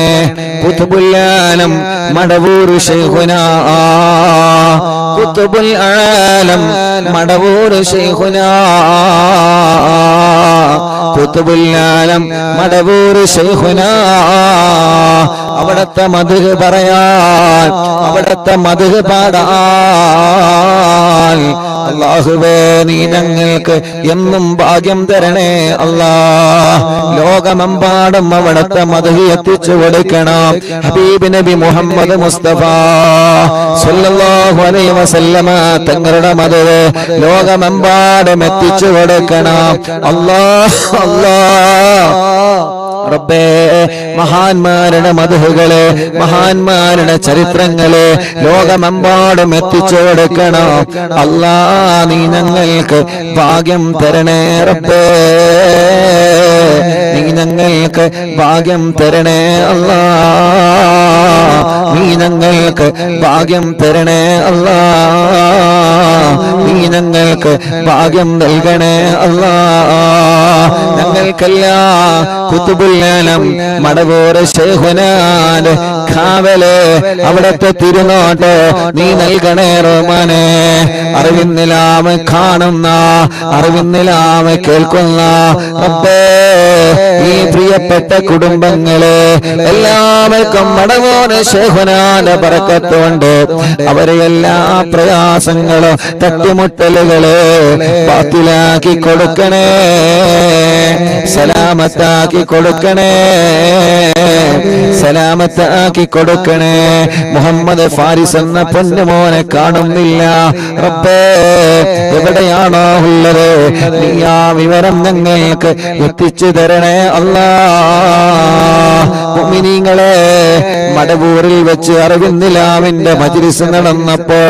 ഖുതുബുൽ ആലം മടവൂർ ശൈഖുനാ ഖുതുബുൽ ആലം മടവൂർ ശൈഖുനാ ഖുതുബുൽ ആലം മടവൂർ ശൈഖുനാ അവിടത്തെ മദ്ഹ് പറയാൻ അവിടത്തെ മദ്ഹ് പാടാൻ അല്ലാഹുവേ നീ ഞങ്ങൾക്ക് എന്നും ഭാഗ്യം തരണേ അല്ലാഹ് ലോകമെമ്പാടും അവിടത്തെ മദ്ഹ് എത്തിച്ചു കൊടുക്കണം ഹബീബ് നബി മുഹമ്മദ് മുസ്തഫ സല്ലല്ലാഹു അലൈഹി വസല്ലമ തങ്ങളുടെ മദ്ഹ് ലോകമെമ്പാടും എത്തിച്ചു കൊടുക്കണം അല്ലാഹ് അല്ലാഹ് റബ്ബേ മഹാന്മാരുടെ മദ്ഹുകളെ മഹാന്മാരുടെ ചരിത്രങ്ങളെ ലോകമെമ്പാടും എത്തിച്ചു കൊടുക്കണം അല്ലാ നീ ഞങ്ങൾക്ക് ഭാഗ്യം തരണേ റബ്ബേ നീ ഞങ്ങൾക്ക് ഭാഗ്യം തരണേ അല്ലാ നീ ഞങ്ങൾക്ക് ഭാഗ്യം തരണേ അല്ലാ നീ ഞങ്ങൾക്ക് ഭാഗ്യം നൽകണേ അല്ലാ ഞങ്ങൾക്കെല്ലാം കുതുബുൽ ആലം മടവൂർ ശൈഖുനാന്റെ കാവല് അവിടത്തെ തിരുനോട്ട് നീ നൽകണേ റഹ്മാനേ അറിവിന്നിലാമ കാണുന്ന അറിവിന്നിലാമ കേൾക്കുന്ന റബ്ബേ ഈ പ്രിയപ്പെട്ട കുടുംബങ്ങളെ എല്ലാവർക്കും മടവൂർ ശൈഖുനാന്റെ ബറക്കത്ത് കൊണ്ട് അവരെ എല്ലാ പ്രയാസങ്ങളും തട്ടിമുട്ടലുകളെ ബാത്തിലാക്കി കൊടുക്കണേ സലാമത്താക്കി കൊടുക്കണേ സലാമത്താക്കി കൊടുക്കണേ മുഹമ്മദ് ഫാരിസ് എന്ന പൊന്നുമോനെ കാണുന്നില്ല റബ്ബേ എവിടെയാണോ ഉള്ളത് നീ ആ വിവരം ഞങ്ങൾക്ക് എത്തിച്ചു തരണേ അല്ലാ മുഅ്മിനീങ്ങളെ മടവൂരിൽ വെച്ച് അറിവിന്നിലാവിന്റെ മജ്ലിസ് നടന്നപ്പോ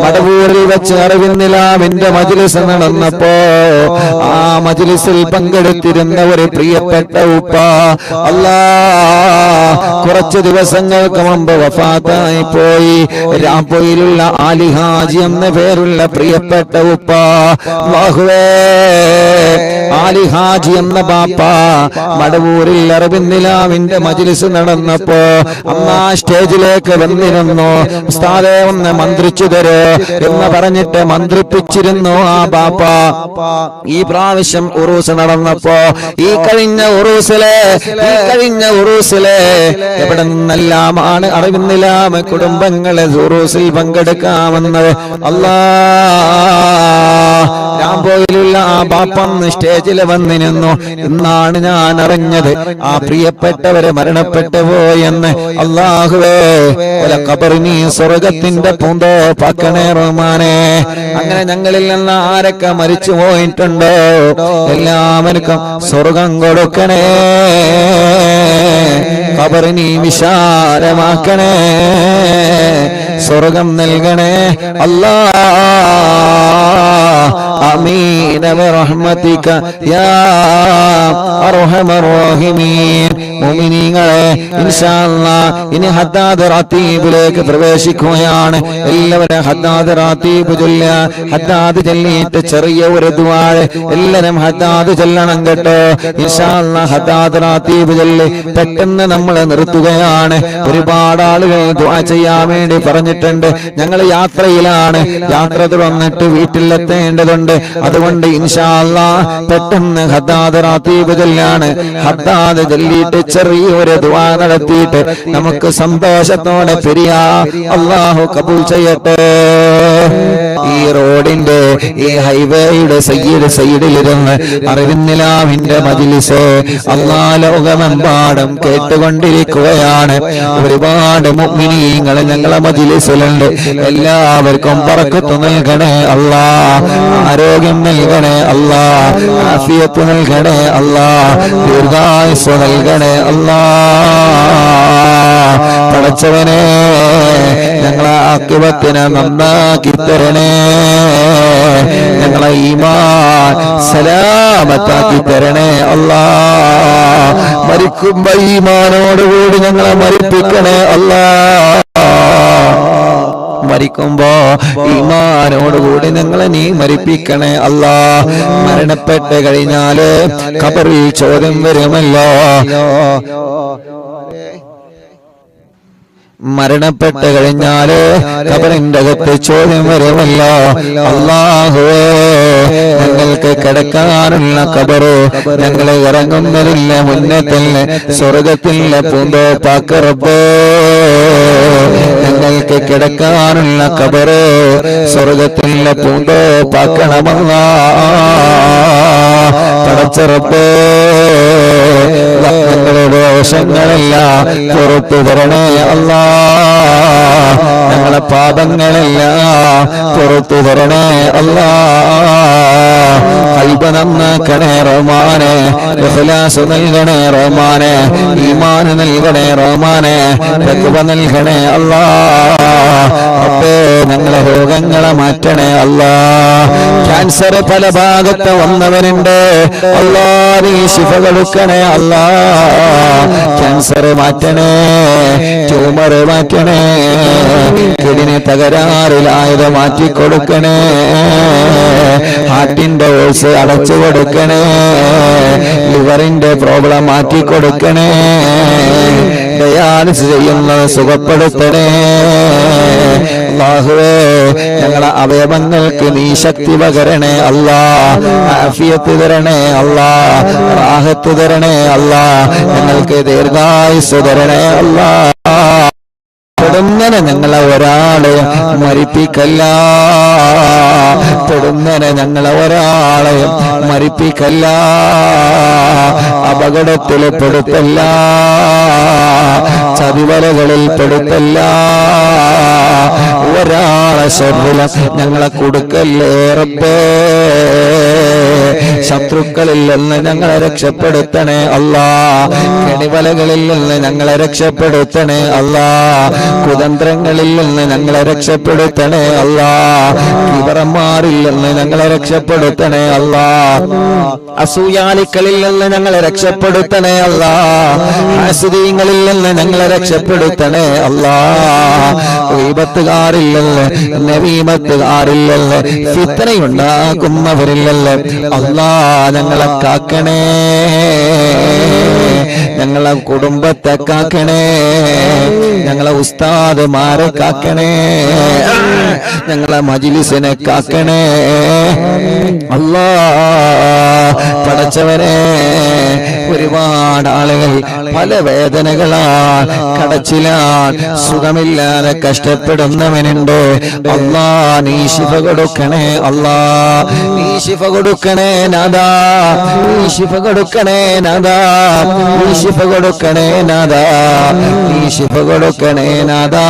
മടവൂരിൽ വെച്ച് അറിവിന്നിലാവിന്റെ മജ്ലിസ് നടന്നപ്പോ ആ മജ്ലിസിൽ പങ്കെടുത്തിരുന്ന ഒരു പ്രിയപ്പെട്ട ഉപ്പ അല്ലാ കുറച്ച് ദിവസങ്ങൾക്ക് മുമ്പ് വഫാത്തായി പോയി രാംപൊയിലുള്ള ആലി ഹാജി എന്ന പേരുള്ള പ്രിയപ്പെട്ട ഉപ്പ അല്ലാഹുവേ ആലി ഹാജി എന്ന ബാപ്പ മടവൂരിൽ അറിവിന്നിലാവിന്റെ മജ്ലിസ് നടന്നപ്പോ അമ്മ സ്റ്റേജിലേക്ക് വന്നിരുന്നു ഉസ്താദേ ഒന്ന് മന്ത്രിച്ചു തരോ എന്ന് പറഞ്ഞിട്ട് മന്ത്രിപ്പിച്ചിരുന്നു ആ ബാപ്പ ഈ പ്രാവശ്യം ഉറൂസ് നടന്നപ്പോ ഈ കഴിഞ്ഞ ഉറൂസിലെ എവിടെ നിന്നെല്ലാമാണ് അറിവിന്നിലാമ കുടുംബങ്ങളെ ഉറൂസിൽ പങ്കെടുക്കാമെന്നത് അല്ലാ രാംപൊയിലുള്ള ആ ബാപ്പന്ന് സ്റ്റേജിൽ വന്നിരുന്നു എന്നാണ് ഞാൻ അറിഞ്ഞത് ആ പ്രിയപ്പെട്ടവരെ മരണപ്പെട്ടു പോയെന്ന് അല്ലാഹുവേ ഖബറിനി സ്വർഗത്തിന്റെ പൂന്തോപ്പാക്കണേ റഹ്മാനേ അങ്ങനെ ഞങ്ങളിൽ നിന്ന് ആരൊക്കെ മരിച്ചു പോയിട്ടുണ്ടോ എല്ലാവർക്കും സ്വർഗം കൊടുക്കണേ ഖബറിനി വിശാലമാക്കണേ സ്വർഗം നൽകണേ അല്ലാ ആമീൻ ബിറഹ്മതിക യാ അർഹമർ റഹീമീൻ മുഅ്മിനീങ്ങളെ ഇൻഷാ അല്ലാഹ് ഇനി ഹദ്ദാദ് റാത്തീബിലേക്ക് പ്രവേശിക്കുകയാണ് എല്ലാവരും ഹദ്ദാദ് റാത്തീബ് ചൊല്ലുക ഹദ്ദാദ് ചൊല്ലിയിട്ട് ചെറിയ ഒരു ദുആ എല്ലാവരും ഹദ്ദാദ് ചൊല്ലണം കേട്ടോ ഇൻഷാ അല്ലാഹ് ഹദ്ദാദ് റാത്തീബ് ചൊല്ലി പെട്ടെന്ന് നമ്മൾ നിർത്തുകയാണ് ഒരുപാട് ആളുകൾ ദുആ ചെയ്യാൻ വേണ്ടി പറഞ്ഞിട്ടുണ്ട് ഞങ്ങൾ യാത്രയിലാണ് യാത്ര തുറന്നിട്ട് വീട്ടിലെത്തേണ്ടതുണ്ട് അതുകൊണ്ട് ഇൻഷാ അല്ലാഹ് പെട്ടെന്ന് ഹദ്ദാദ് റാത്തീബ് ചൊല്ലാണ് ഹദ്ദാദ് ചൊല്ലിയിട്ട് ചെറിയൊരു ദുആ നടത്തിയിട്ട് നമുക്ക് സന്തോഷത്തോടെ പിരിയാ അല്ലാഹു കബൂൽ ചെയ്യട്ടെ ഈ റോഡിന്റെ ഈ ഹൈവേയുടെ സൈഡിലിരുന്ന് അറിവിന്നിലാവിന്റെ മജ്ലിസ് അല്ലാഹ് ലോകമെമ്പാടും കേട്ടുകൊണ്ടിരിക്കുകയാണ് ഒരുപാട് മുഅ്മിനീങ്ങൾ ഞങ്ങളെ മജ്ലിസിലുണ്ട് എല്ലാവർക്കും ബറക്കത്ത് നൽകണേ അല്ലാഹ് ആരോഗ്യം നൽകണേ അല്ലാഹ് ആഫിയത്ത് നൽകണേ അല്ലാഹ് ദീർഘായുസ്സ് നൽകണേ അല്ലാഹ് പടച്ചവനെ ഞങ്ങളെ ആഖിബത്തിനെ നന്നാക്കി തരണേ ഞങ്ങളെ ഈമാൻ സലാമത്താക്കി തരണേ അല്ലാഹ് മരിക്കുമ്പോ ഈമാനോടുകൂടി ഞങ്ങളെ മരിപ്പിക്കണേ അല്ലാഹ് മരിക്കുമ്പോ ഈമാനോടുകൂടി ഞങ്ങളെ നീ മരിപ്പിക്കണേ അല്ലാഹ് മരണപ്പെട്ട് കഴിഞ്ഞാല് ഖബറിൽ ചോദ്യം വരുമല്ലോ മരണപ്പെട്ട് കഴിഞ്ഞാല് ഖബറിന്റെ അകത്ത് ചോദ്യം വരുമല്ലോ അല്ലാഹുവേ ഞങ്ങൾക്ക് കിടക്കാനുള്ള ഖബറ് ഞങ്ങളെ ഇറങ്ങുന്നതില്ല മുന്നേ തന്നെ സ്വർഗത്തിലെ പൂന്തോപ്പാക്ക് റബ്ബേ ഞങ്ങൾക്ക് കിടക്കാനുള്ള ഖബറ് സ്വർഗത്തിലെ പൂന്തോപ്പാക്കണമല്ലാ പടച്ച റബ്ബേ ഞങ്ങളുടെ ദോഷങ്ങളെല്ലാം പുറത്തു തരണേ അല്ലാ. ഞങ്ങളെ പാപങ്ങളെല്ലാം പുറത്തു തരണേ അല്ലാ. ഖൽബ് നന്നാക്കണേ റഹ്മാനെ, ഇഖ്ലാസ് നൽകണേ റഹ്മാനെ, ഈമാൻ നൽകണേ റഹ്മാനെ, തഖ്വ നൽകണേ അല്ലാ. അപ്പേ ഞങ്ങളെ രോഗങ്ങളെ മാറ്റണേ അല്ലാ. ക്യാൻസർ പല ഭാഗത്ത് വന്നവനുണ്ട് അല്ലാ, നീ ശിഫ കൊടുക്കണേ അല്ലാ. ക്യാൻസർ മാറ്റണേ, ട്യൂമർ മാറ്റണേ, കിഡ്നി തകരാറിലായത് മാറ്റിക്കൊടുക്കണേ, ഹാർട്ടിന്റെ ഓൾസ് അടച്ചു കൊടുക്കണേ, ലിവറിന്റെ പ്രോബ്ലം മാറ്റിക്കൊടുക്കണേ, ഡയാലിസിസ് ചെയ്യുന്നത് സുഖപ്പെടുത്തണേ അല്ലാഹുവേ. ഞങ്ങളെ അവയവങ്ങൾക്ക് നീ ശക്തി പകരണേ അല്ലാ, ആഫിയത്ത് തരണേ അല്ലാ, റാഹത്ത് തരണേ അല്ലാ, ഞങ്ങൾക്ക് ദീർഘായുസ്സ് തരണേ അല്ലാ. പെടുന്നനെ ഞങ്ങളെ ഒരാളെ മരിപ്പിക്കല്ല, പെടുന്നനെ ഞങ്ങളെ ഒരാളെ മരിപ്പിക്കല്ല, അപകടത്തിൽ പെടുത്തല്ല, ചതിവലകളിൽ പെടുത്തല്ല, ഒരാളെ ശർറിൽ ഞങ്ങളെ കൊടുക്കല്ലേ റബ്ബേ. ശത്രുക്കളിൽ നിന്ന് ഞങ്ങളെ രക്ഷപ്പെടുത്തണേ അല്ലാ, കെണിവലകളിൽ നിന്ന് ഞങ്ങളെ രക്ഷപ്പെടുത്തണേ അല്ലാ, കുതന്ത്രങ്ങളിൽ നിന്ന് ഞങ്ങളെ രക്ഷപ്പെടുത്തണേ അല്ലാ, കിബറന്മാരിൽ നിന്ന് ഞങ്ങളെ രക്ഷപ്പെടുത്തണേ അല്ലാ, അസൂയാലിക്കളിൽ നിന്ന് ഞങ്ങളെ രക്ഷപ്പെടുത്തണേ അല്ലാ, ഹാസിദീങ്ങളിൽ നിന്ന് ഞങ്ങളെ രക്ഷപ്പെടുത്തണേ അല്ലാ, ഗീബത്തുകാരിൽ നിന്ന് നമീമത്തുകാരിൽ നിന്ന് ഫിത്നയുണ്ടാക്കുന്നവരിൽ നിന്ന് അല്ലാ ഞങ്ങളെ കാക്കണേ, ഞങ്ങളെ കുടുംബത്തെ കാക്കണേ, ഞങ്ങളെ ഉസ്താദ്മാരെ കാക്കണേ, ഞങ്ങളെ മജ്ലിസിനെ കാക്കണേ അല്ലാ. പടച്ചവനെ, ഒരുപാട് ആളുകൾ പല വേദനകളാൽ കടച്ചിലാൽ സുഖമില്ലാതെ കഷ്ടപ്പെടുന്നവനുണ്ട് അല്ലാ. നീ ശിഫ കൊടുക്കണേ അല്ലാ, നീ ശിഫ കൊടുക്കണേ നാദാ, നീ ശിഫ കൊടുക്കണേ നാദാ, നീ ശിഫ കൊടുക്കണേ നാദാ, നീ ശിഫ കൊടുക്കണേ നാദാ,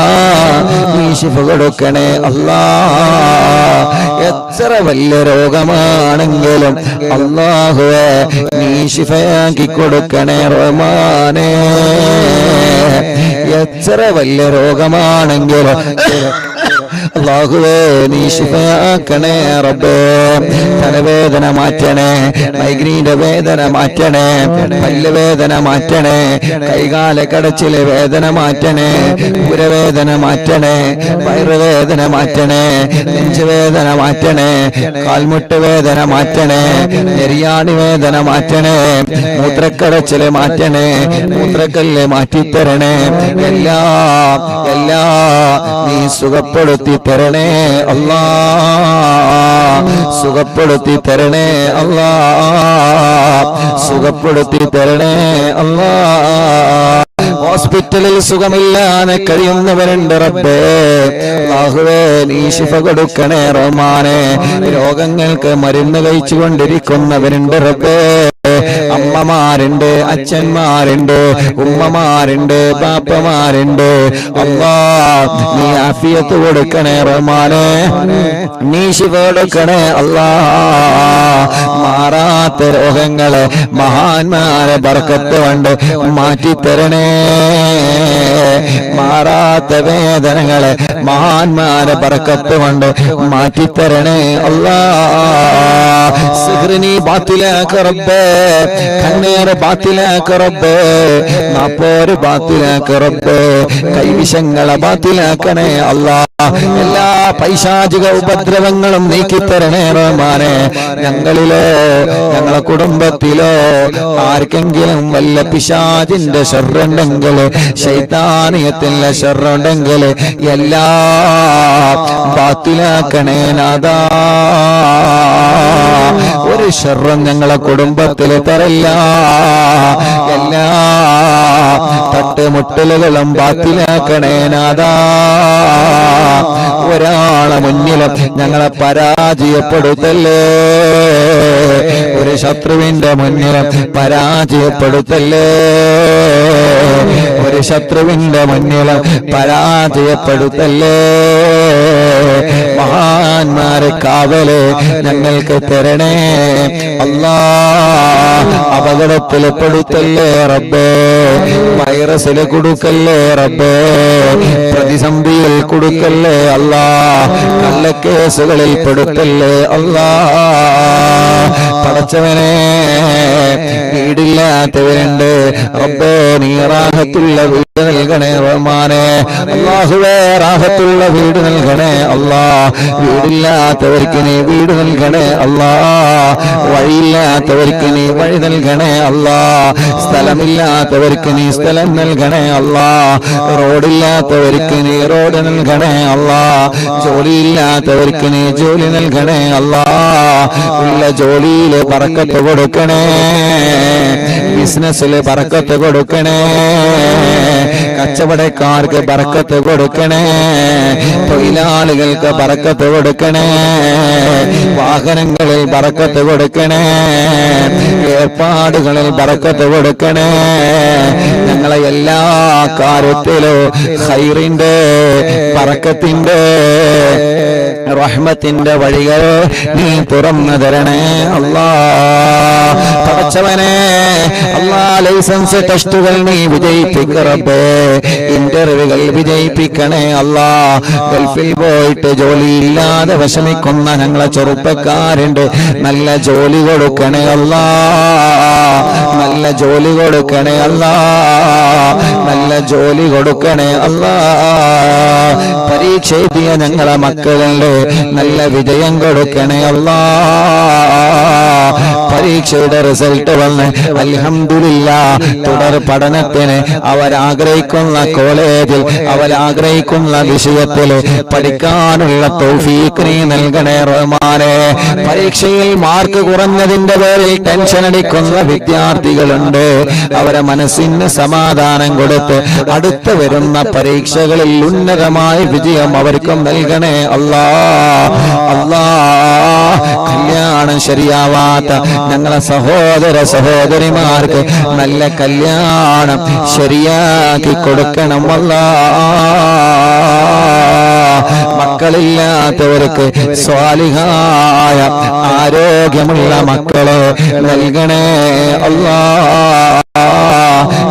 നീ ശിഫ കൊടുക്കണേ അല്ലാ. എത്ര വലിയ രോഗമാണെങ്കിലും അല്ലാഹുവേ നീ ശിഫയാക്കി കൊടുക്കണേ റഹ്മാനേ. എത്ര വലിയ രോഗമാണെങ്കിലും അല്ലാഹുവേ നീ ശിഫയാക്കണേ റബ്ബേ. തലവേദന മാറ്റണേ, മൈഗ്രീന്റെ വേദന മാറ്റണേ, പല്ലുവേദന മാറ്റണേ, കൈകാല കടച്ചിലെ വേദന മാറ്റണേ, ഉരവേദന മാറ്റണേ, വയറുവേദന മാറ്റണേ, നെഞ്ചുവേദന മാറ്റണേ, കാൽമുട്ട് വേദന മാറ്റണേ, നെരിയാണി വേദന മാറ്റണേ, മൂത്രക്കടച്ചില് മാറ്റണേ, മൂത്രക്കല്ല് മാറ്റിത്തരണേ, എല്ലാം നീ സുഖപ്പെടുത്തി തരണേ അല്ലാ, സുഖപ്പെടുത്തി തരണേ അല്ലാ, സുഖപ്പെടുത്തി തരണേ അല്ലാ. ഹോസ്പിറ്റലിൽ സുഖമില്ലാതെ കഴിയുന്നവരുണ്ട് റബ്ബേ, അല്ലാഹുവേ നീ ശിഫ കൊടുക്കണേ റഹ്മാനേ. രോഗങ്ങൾക്ക് മരുന്ന് കഴിച്ചുകൊണ്ടിരിക്കുന്നവരുണ്ട് റബ്ബേ, അമ്മമാരുണ്ട്, അച്ഛന്മാരുണ്ട്, ഉമ്മമാരുണ്ട്, ബാപ്പമാരുണ്ട് അല്ലാ. നീ ആഫിയത്ത് കൊടുക്കണേ റഹ്മാനേ, നീ ശിഫ കൊടുക്കണേ അല്ലാ. മാറാത്ത രോഗങ്ങളെ മഹാന്മാരെ ബർക്കത്ത് കൊണ്ട് മാറ്റിത്തരണേ, മാറാത്ത വേദനകളെ മഹാന്മാരെ ബർക്കത്ത് കൊണ്ട് മാറ്റിത്തരണേ അല്ലാ. സിഹ്റിനി ബാത്തിലാക്ക റബ്ബേ, കണ്ണേറ് ബാത്തിലാക്ക റബ്ബേ, നാപ്പോര് ബാത്തിലാക്ക റബ്ബേ, കൈവിഷങ്ങളെ ബാത്തിലാക്കണേ അല്ലാ. എല്ലാ പൈശാചിക ഉപദ്രവങ്ങളും നീക്കിത്തരണേ റഹ്മാനേ. ഞങ്ങളിലോ ഞങ്ങളെ കുടുംബത്തിലോ ആർക്കെങ്കിലും വല്ല പിശാചിന്റെ ശർറുണ്ടെങ്കിൽ, ശൈത്താനിയത്തിന്റെ ശർറുണ്ടെങ്കിൽ എല്ലാം ബാത്തിലാക്കണേ നാഥാ. ഒരു ശർറും ഞങ്ങളെ കുടുംബത്തിൽ തരല്ല. എല്ലാ തട്ടുമുട്ടലുകളും ബാത്തിലാക്കണേ നാഥാ. ഒരാളെ മുന്നിലും ഞങ്ങളെ പരാജയപ്പെടുത്തല്ലേ. ഒരു ശത്രുവിന്റെ മുന്നിലും പരാജയപ്പെടുത്തല്ലേ. ഒരു ശത്രുവിന്റെ മുന്നിലും പരാജയപ്പെടുത്തല്ലേ. മഹാന്മാരെ കാവല് ഞങ്ങൾക്ക് തരണേ അല്ലാ. അപകടത്തിൽ പെടുത്തല്ലേ റബ്ബേ. വൈറസിൽ കൊടുക്കല്ലേ റബ്ബേ. പ്രതിസന്ധിയിൽ കൊടുക്കല്ലേ അല്ലാ. കള്ളക്കേസുകളിൽ പെടുത്തല്ലേ അല്ലാ. പടച്ചവനെ, വീടില്ലാത്തവരുണ്ട് റബ്ബേ, നീ റാഹത്തുള്ള വീട് നൽകണേ റഹ്മാനെ. അല്ലാഹുവേ, റാഹത്തുള്ള വീട് നൽകണേ അല്ലാ. വീടില്ലാത്തവർക്ക് നീ വീട് നൽകണേ അല്ലാ. വഴിയില്ലാത്തവർക്ക് നീ വഴി നൽകണേ അല്ലാ. സ്ഥലമില്ലാത്തവർക്ക് നീ സ്ഥലം നൽകണേ അല്ലാ. റോഡില്ലാത്തവർക്ക് നീ റോഡ് നൽകണേ അല്ലാ. ജോലിയില്ലാത്തവർക്ക് നീ ജോലി നൽകണേ അല്ലാ. ഉള്ള ജോലിയിൽ ബറക്കത്ത് കൊടുക്കണേ. ബിസിനസ്സിൽ ബറക്കത്ത് കൊടുക്കണേ. കച്ചവടക്കാർക്ക് ബറക്കത്ത് കൊടുക്കണേ. തൊഴിലാളികൾക്ക് ബറക്കത്ത് കൊടുക്കണേ. വാഹനങ്ങളിൽ ബറക്കത്ത് കൊടുക്കണേ. ഏർപ്പാടുകളിൽ ബറക്കത്ത് കൊടുക്കണേ. ഞങ്ങളെ എല്ലാ കാര്യത്തിലും ഖൈറിന്റെ ബറക്കത്തിന്റെ റഹ്മത്തിന്റെ വഴികൾ നീ തുറന്നു തരണേ അല്ലാ. പടച്ചവനെ അല്ലാ, ലൈസൻസ് ടെസ്റ്റുകൾ നീ വിജയിപ്പിക്കറപ്പേ. ഇന്റർവ്യൂകൾ വിജയിപ്പിക്കണേ അല്ലാ. ഗൾഫിൽ പോയിട്ട് ജോലിയില്ലാതെ വിഷമിക്കുന്ന ഞങ്ങളെ ചെറുപ്പക്കാരുണ്ട്, നല്ല ജോലി കൊടുക്കണേ അല്ലാ. നല്ല ജോലി കൊടുക്കണേ അല്ലാ. നല്ല ജോലി കൊടുക്കണേ അല്ലാ. പരീക്ഷ എഴുതിയ ഞങ്ങളെ മക്കളുണ്ട്, നല്ല വിജയം കൊടുക്കണേ അല്ലാ. പരീക്ഷയുടെ റിസൾട്ട് വന്ന് അൽഹംദുലില്ലാഹ് തുടർ പഠനത്തിന് അവരാഗ്രഹിക്കുന്ന കോളേജിൽ അവരാഗ്രഹിക്കുന്ന വിഷയത്തിൽ പഠിക്കാനുള്ള തൗഫീഖ് നീ നൽകണേ റഹ്മാനേ. പരീക്ഷയിൽ മാർക്ക് കുറഞ്ഞതിന്റെ പേരിൽ ടെൻഷൻ അടിക്കുന്ന വിദ്യാർത്ഥികളുണ്ട്, അവരെ മനസ്സിന് സമാധാനം കൊടുത്ത് അടുത്ത വരുന്ന പരീക്ഷകളിൽ ഉന്നതമായ വിജയം അവർക്കും നൽകണേ അല്ലാ. അല്ലാ, കല്യാണം ശരിയാവാത്ത ഞങ്ങളെ സഹോദര സഹോദരിമാർക്ക് നല്ല കല്യാണം ശരിയാക്കി കൊടുക്കണം അല്ലാ. മക്കളില്ലാത്തവർക്ക് സ്വാലിഹായ ആരോഗ്യമുള്ള മക്കളെ നൽകണേ അല്ലാ.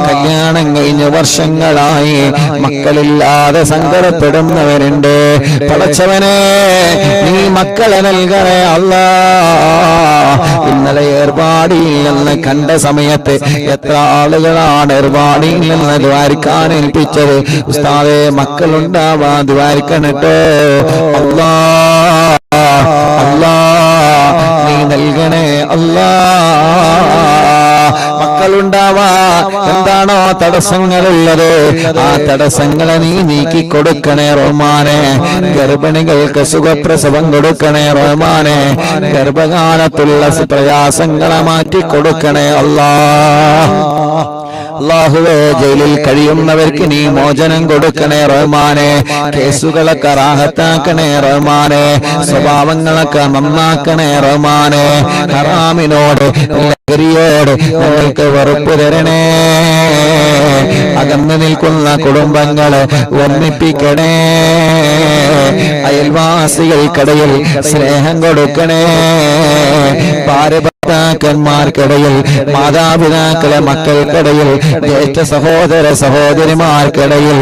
കല്യാണം കഴിഞ്ഞ വർഷങ്ങളായി മക്കളില്ലാതെ സങ്കടപ്പെടുന്നവരുണ്ട്, പടച്ചവനെ നീ മക്കളെ നൽകണേ അല്ലാ. ഇന്നലെ ഏർപാടിയിൽ നിന്ന് കണ്ട സമയത്ത് എത്ര ആളുകളാണ് ഏർപാടിയിൽ നിന്ന് ദ്വാരിക്കാൻ ഏൽപ്പിച്ചത്. ഉസ്താദേ, മക്കളുണ്ടാവാൻ ദ്വാരിക്കണട്ടോ അല്ലാ. അല്ലാ, നീ നൽകണേ അല്ലാ. മക്കളുണ്ടാവാ എന്താണോ തടസ്സങ്ങളുള്ളത്, ആ തടസ്സങ്ങളെ നീ നീക്കി കൊടുക്കണേ റഹ്മാനെ. ഗർഭിണികൾക്ക് സുഖപ്രസവം കൊടുക്കണേ റഹ്മാനെ. ഗർഭകാലത്തുള്ള പ്രയാസങ്ങളെ മാറ്റി കൊടുക്കണേ അല്ലാ. അല്ലാഹുവേ, ജയിലിൽ കഴിയുന്നവർക്ക് നീ മോചനം കൊടുക്കണേ റഹ്മാനെ. കേസുകളൊക്കെ റാഹത്താക്കണേ റഹ്മാനെ. സ്വഭാവങ്ങളൊക്കെ നന്നാക്കണേ റഹ്മാനെ. ഹറാമിനോട് ലഹരിയോട് ഞങ്ങൾക്ക് വെറുപ്പ് തരണേ. അകന്നു നിൽക്കുന്ന കുടുംബങ്ങളെ ഒന്നിപ്പിക്കണേ. അയൽവാസികൾക്കിടയിൽ സ്നേഹം കൊടുക്കണേ. ഭാര്യഭർത്താക്കന്മാർക്കിടയിൽ, മാതാപിതാക്കളെ മക്കൾക്കിടയിൽ, ജ്യേഷ്ഠ സഹോദര സഹോദരിമാർക്കിടയിൽ,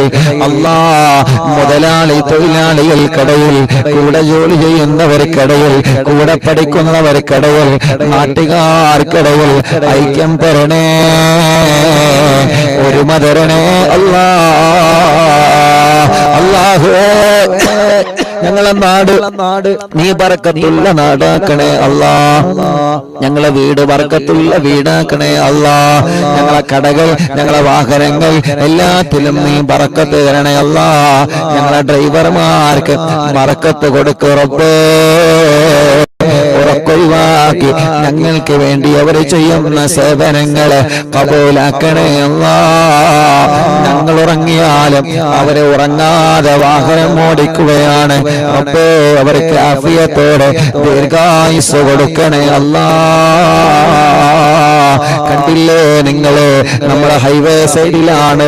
അല്ലാ മുതലാളി തൊഴിലാളികൾക്കിടയിൽ, കൂടെ ജോലി ചെയ്യുന്നവർക്കിടയിൽ, കൂടെ പഠിക്കുന്നവർക്കിടയിൽ, നാട്ടുകാർക്കിടയിൽ ഐക്യം തരണേ, ഒരുമ തരണേ അല്ലാ. അല്ലാഹുവേ ഞങ്ങളെ നാട് നീ ബർക്കത്തുള്ള നാടാക്കണേ അല്ലാ. ഞങ്ങളെ വീട് ബർക്കത്തുള്ള വീടാക്കണേ അല്ലാ. ഞങ്ങളെ കടകൾ, ഞങ്ങളെ വാഹനങ്ങൾ എല്ലാത്തിലും നീ ബർക്കത്ത് തരണേ അല്ലാ. ഞങ്ങളെ ഡ്രൈവർമാർക്ക് ബർക്കത്ത് കൊടുക്ക് റബ്ബേ. ഉറക്കൊഴിവാക്കി ഞങ്ങൾക്ക് വേണ്ടി അവർ ചെയ്യുന്ന സേവനങ്ങളെ കബൂലാക്കണേ അല്ലാ. ഞങ്ങൾ ഉറങ്ങിയാലും അവരെ ഉറങ്ങാതെ വാഹനം ഓടിക്കുകയാണ് റബ്ബേ. അവർക്ക് ആഫിയത്തോടെ ദീർഘായുസ്സ് കൊടുക്കണേ അല്ലാ. കണ്ടില്ലേ നിങ്ങള്, നമ്മുടെ ഹൈവേ സൈഡിലാണ്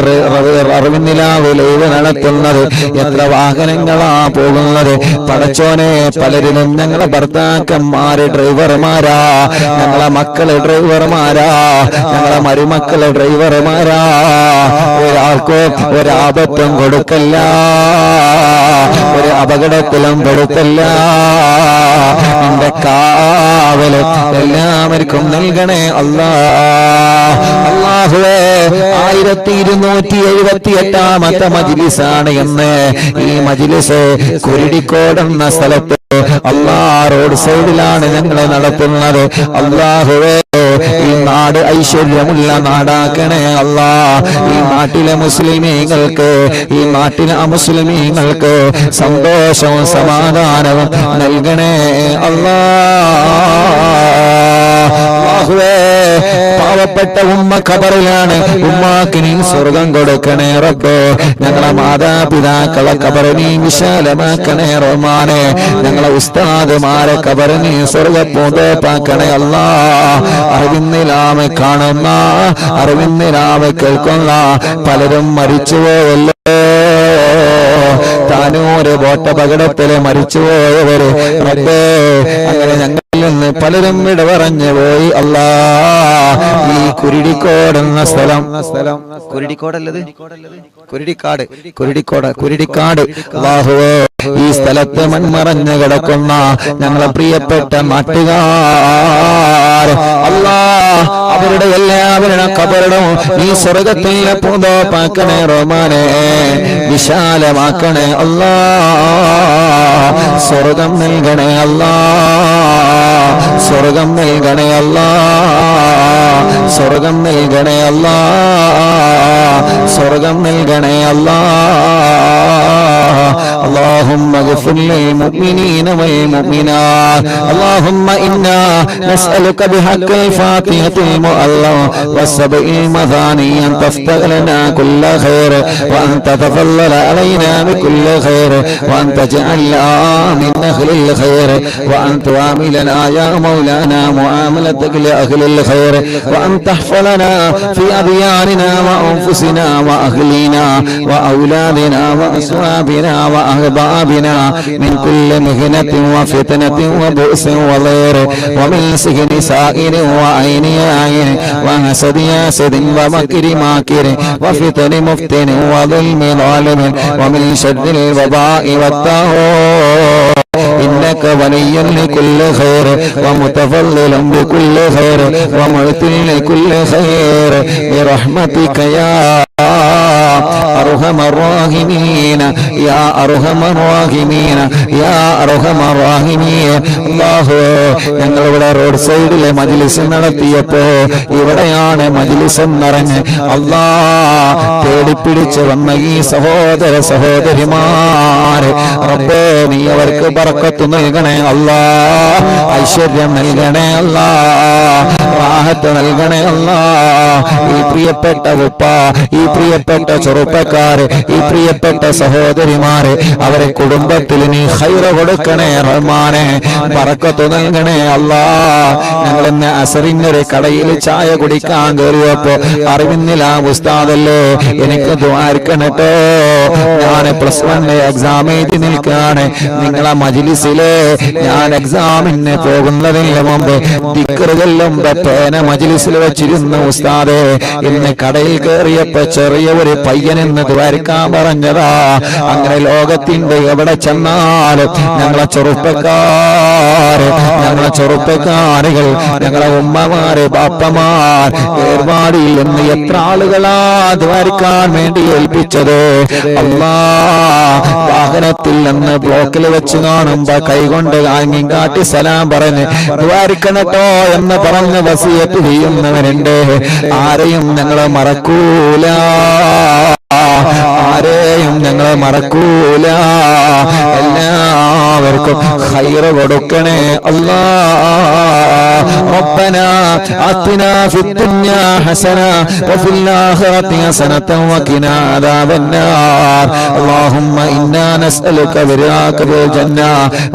അറിവിന്നിലാവ് ലൈവ് നടത്തുന്നത്. എത്ര വാഹനങ്ങളാ പോകുന്നത് പടച്ചോനെ. പലരിലും ഞങ്ങളെ ഭർത്താക്കന്മാര് ഡ്രൈവർമാരാ, ഞങ്ങളെ മക്കള് ഡ്രൈവർമാരാ, ഞങ്ങളെ മരുമക്കള് ഡ്രൈവർമാരാ. ഒരാൾക്കോ ഒരാപത്തും കൊടുക്കല്ല, ഒരു അപകടത്തിലും പെടുത്തല്ല. എന്റെ കാവല് എല്ലാവർക്കും നൽകണേ അല്ലാ. അല്ലാഹുവേ 1278ാമത്തെ മജ്ലിസാണ് എന്ന്. ഈ മജ്ലിസ് കുരുടിക്കോട് എന്ന സ്ഥലത്ത് അല്ലാ റോഡ് സൈഡിലാണ് ഞങ്ങൾ നടത്തുന്നത്. അല്ലാഹുവേ ഈ നാട് ഐശ്വര്യമുള്ള നാടാക്കണേ അല്ലാ. ഈ നാട്ടിലെ മുസ്ലിമീങ്ങൾക്ക്, ഈ നാട്ടിലെ അമുസ്ലിമീങ്ങൾക്ക് സന്തോഷവും സമാധാനവും നൽകണേ അല്ലാ. പാവപ്പെട്ട ഉമ്മ ഖബറിലാണ്, ഉമ്മാക്ക് നീ സ്വർഗം കൊടുക്കണേ റബ്ബേ. ഞങ്ങളെ മാതാപിതാക്കളെ ഖബറ് നീ വിശാലമാക്കണേ റഹ്മാനെ. ഞങ്ങളെ ഉസ്താദുമാരെ ഖബറ് നീ സ്വർഗപ്പൂന്തോപ്പാക്കണേ അല്ലാ. അറിവിന്നിലാമെ കാണുന്ന, അറിവിന്നിലാമെ കേൾക്കുന്ന പലരും മരിച്ചുപോയല്ലോ. താനൂര് ബോട്ടപകടത്തില് മരിച്ചുപോയവര് റബ്ബേ, അങ്ങനെ ഞങ്ങളിൽ നിന്ന് പലരും വിട പറഞ്ഞു പോയി അല്ലാ. ഈ കുരുടിക്കോട് എന്ന സ്ഥലം, കുരുടിക്കോടല്ലത്, കുരുടിക്കാട് അല്ലാഹുവേ, ഈ സ്ഥലത്ത് മൺമറഞ്ഞു കിടക്കുന്ന ഞങ്ങളെ പ്രിയപ്പെട്ട നാട്ടുകാർ അല്ലാ, അവരുടെ എല്ലാവരുടെ ഖബറും ഈ സ്വർഗത്തിലെ പൂന്തോപ്പാക്കണേ റഹ്മാനെ. വിശാലമാക്കണേ അല്ലാ. സ്വർഗം നൽകണേ അല്ലാ. സ്വർഗം നൽകണേ അല്ലാ. സ്വർഗം നൽകണേ അല്ലാ. സ്വർഗം നൽകണേ അല്ലാ. اللهم اغفر للمؤمنين والمؤمنات. اللهم إنا نسألك بحق الفاتحة المؤلمة والسبع المثاني أن تفتح لنا كل خير، وأن تتفضل علينا بكل خير، وأن تجعلنا من أهل الخير، وأن تعاملنا يا مولانا معاملتك لأهل الخير، وأن تحفظنا في أدياننا وأنفسنا وأهلنا وأولادنا وأصحابنا وأحبابنا من كل مهنة وفتنة وبؤس وضير، ومن سجن سائر وعين عين، وحسد حاسد ومكر ماكر، وفتن مفتن وظلم ظالم، ومن شر الوباء والطاغوت. إنك ولي لكل خير، ومتفضل بكل خير، ومعطي لكل خير، برحمتك يا أرحم الراحمين يا أرحم الراحمين يا أرحم الراحمين. അല്ലാഹു, ഞങ്ങളിവിടെ റോഡ് സൈഡിലെ മജ്ലിസ് നടത്തിയപ്പോ ഇവിടെയാണ് മജ്ലിസ് എന്നറിഞ്ഞ് അല്ലാ തേടിപ്പിടിച്ച് വന്ന ഈ സഹോദര സഹോദരിമാര് റബ്ബേ, നീ അവർക്ക് ബർക്കത്ത് നൽകണേ അല്ലാ. ഐശ്വര്യം നൽകണേ അല്ലാ. റാഹത്ത് നൽകണേ അല്ലാ. ഈ പ്രിയപ്പെട്ട ഉപ്പ, ഈ പ്രിയപ്പെട്ട ചെറുപ്പക്കാര്, ഈ പ്രിയപ്പെട്ട സഹോദരിമാര്, അവരെ കുടുംബത്തിൽ നീ ഖൈർ കൊടുക്കണേ റഹ്മാനെ. ബർക്കത്ത് നൽകണേ അല്ലാ. ഞങ്ങൾ ഇന്ന് അസറിനൊരു കടയിൽ ചായ കുടിക്കാൻ കയറിയപ്പോ അറിവിന്നില്ല ഉസ്താദല്ലേ, എനിക്ക് ദ്വാരിക്കണട്ടോ, ഞാൻ +1 എക്സാം എഴുതി നിൽക്കാണ്. നിങ്ങളെ മജ്ലിസിലെ ഞാൻ എക്സാമിന് പോകുന്നതിന് മുമ്പ് ദിക്ർ ചൊല്ലുമ്പോ പേന മജ്ലിസിൽ വെച്ചിരുന്ന ഉസ്താദേ, ഇന്ന് കടയിൽ കയറിയപ്പോ ചെറിയ ഒരു പയ്യനെന്ന് ദ്വാരക്കാൻ പറഞ്ഞതാ. അങ്ങനെ ലോകത്തിന്റെ എവിടെ ചെന്നാലും ഞങ്ങളെ ചെറുപ്പക്കാരുകൾ, ഞങ്ങളെ ഉമ്മമാര്, ബാപ്പമാർ, ഏർവാടിയിൽ നിന്ന് എത്ര ആളുകളാ ദ്വാരക്കാൻ വേണ്ടി ഏൽപ്പിച്ചത്. അല്ലാ, വാഹനത്തിൽ നിന്ന് ബ്ലോക്കിൽ വെച്ച് കാണുമ്പോ കൈകൊണ്ട് ആംഗ്യം കാട്ടി സലാം പറഞ്ഞ് ദ്വാരിക്കണട്ടോ എന്ന് പറഞ്ഞ് വസിയത്ത് ചെയ്യുന്നവരുണ്ട്. ആരെയും ഞങ്ങൾ മറക്കൂല, ആരെയും ഞങ്ങൾ മറക്കൂല. എല്ലാവർക്കും ഖൈറ് കൊടുക്കണേ അല്ലാ. റബ്ബനാ ആതിനാ ഫിദ്ദുനിയാ ഹസന വഫിൽ ആഖിറതി ഹസനതൻ വഖിനാ അദാബന്നാർ. അല്ലാഹുമ്മ ഇന്നാ നസ്അലുക ബിറാക ബിൽ ജന്ന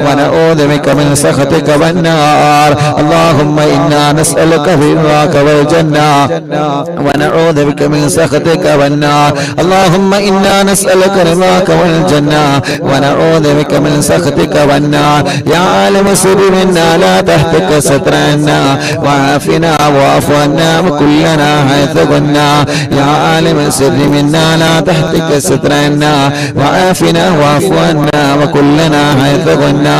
വനഊദു ബിക മിൻ സഖതിക വന്നാർ. അല്ലാഹുമ്മ ഇന്നാ നസ്അലുക ബിറാക ബിൽ ജന്ന വനഊദു ബിക മിൻ സഖതിക വന്നാർ. اللهم إنا نسألك رضاك والجنة ونعوذ بك من سخطك والنار. يا عالم سر منا لا تهتك سترنا وعافنا واعف عنا وكلنا حيث كنا. يا عالم سر منا لا تهتك سترنا وعافنا واعف عنا وكلنا حيث كنا.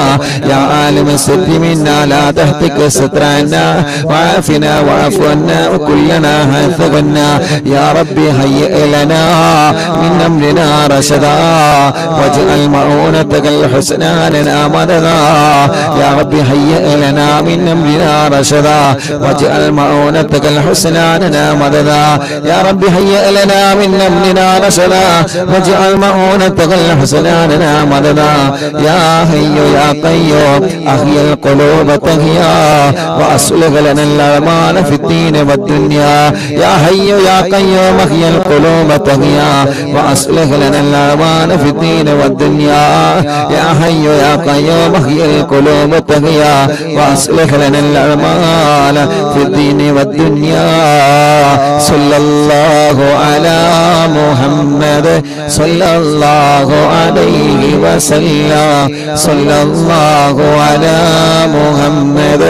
يا عالم سر منا لا تهتك سترنا وعافنا واعف عنا وكلنا حيث كنا. يا ربي هيئ لنا من أمرنا رشدا واجعل معونتك الحسنى لنا مددا. يا رب هيئ لنا من أمرنا رشدا واجعل معونتك الحسنى لنا مددا. يا رب هيئ لنا من أمرنا رشدا واجعل معونتك الحسنى لنا مددا. يا حي يا قيوم أحيي القلوب تحيا وأصلح لنا الأعمال في الدين والدنيا. يا حي يا قيوم أحيي القلوب تحيا وأصلح لنا الأعمال في الدين والدنيا. يا حي يا قيوم احيي القلوب تحيا وأصلح لنا الأعمال في الدين والدنيا. صلى الله على محمد صلى الله عليه وسلم. صلى الله على محمد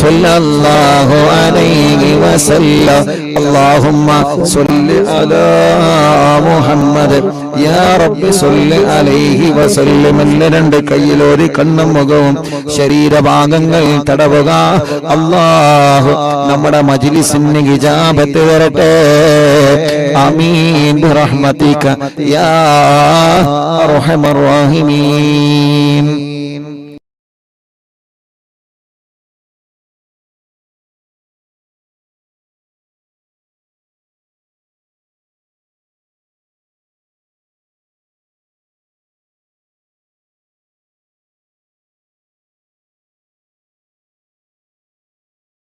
صلى الله عليه وسلم. اللهم صل على محمد يا رب صل عليه وسلم. രണ്ട് കയ്യിലോരി കണ്ണും മുഖവും ശരീരഭാഗങ്ങൾ തടവുക. അല്ലാഹു നമ്മുടെ മജ്ലിസിന് ഇജാബത്ത് തരട്ടെ. ആമീൻ ബിറഹ്മതിക യാ അർഹമർ റഹീമീൻ.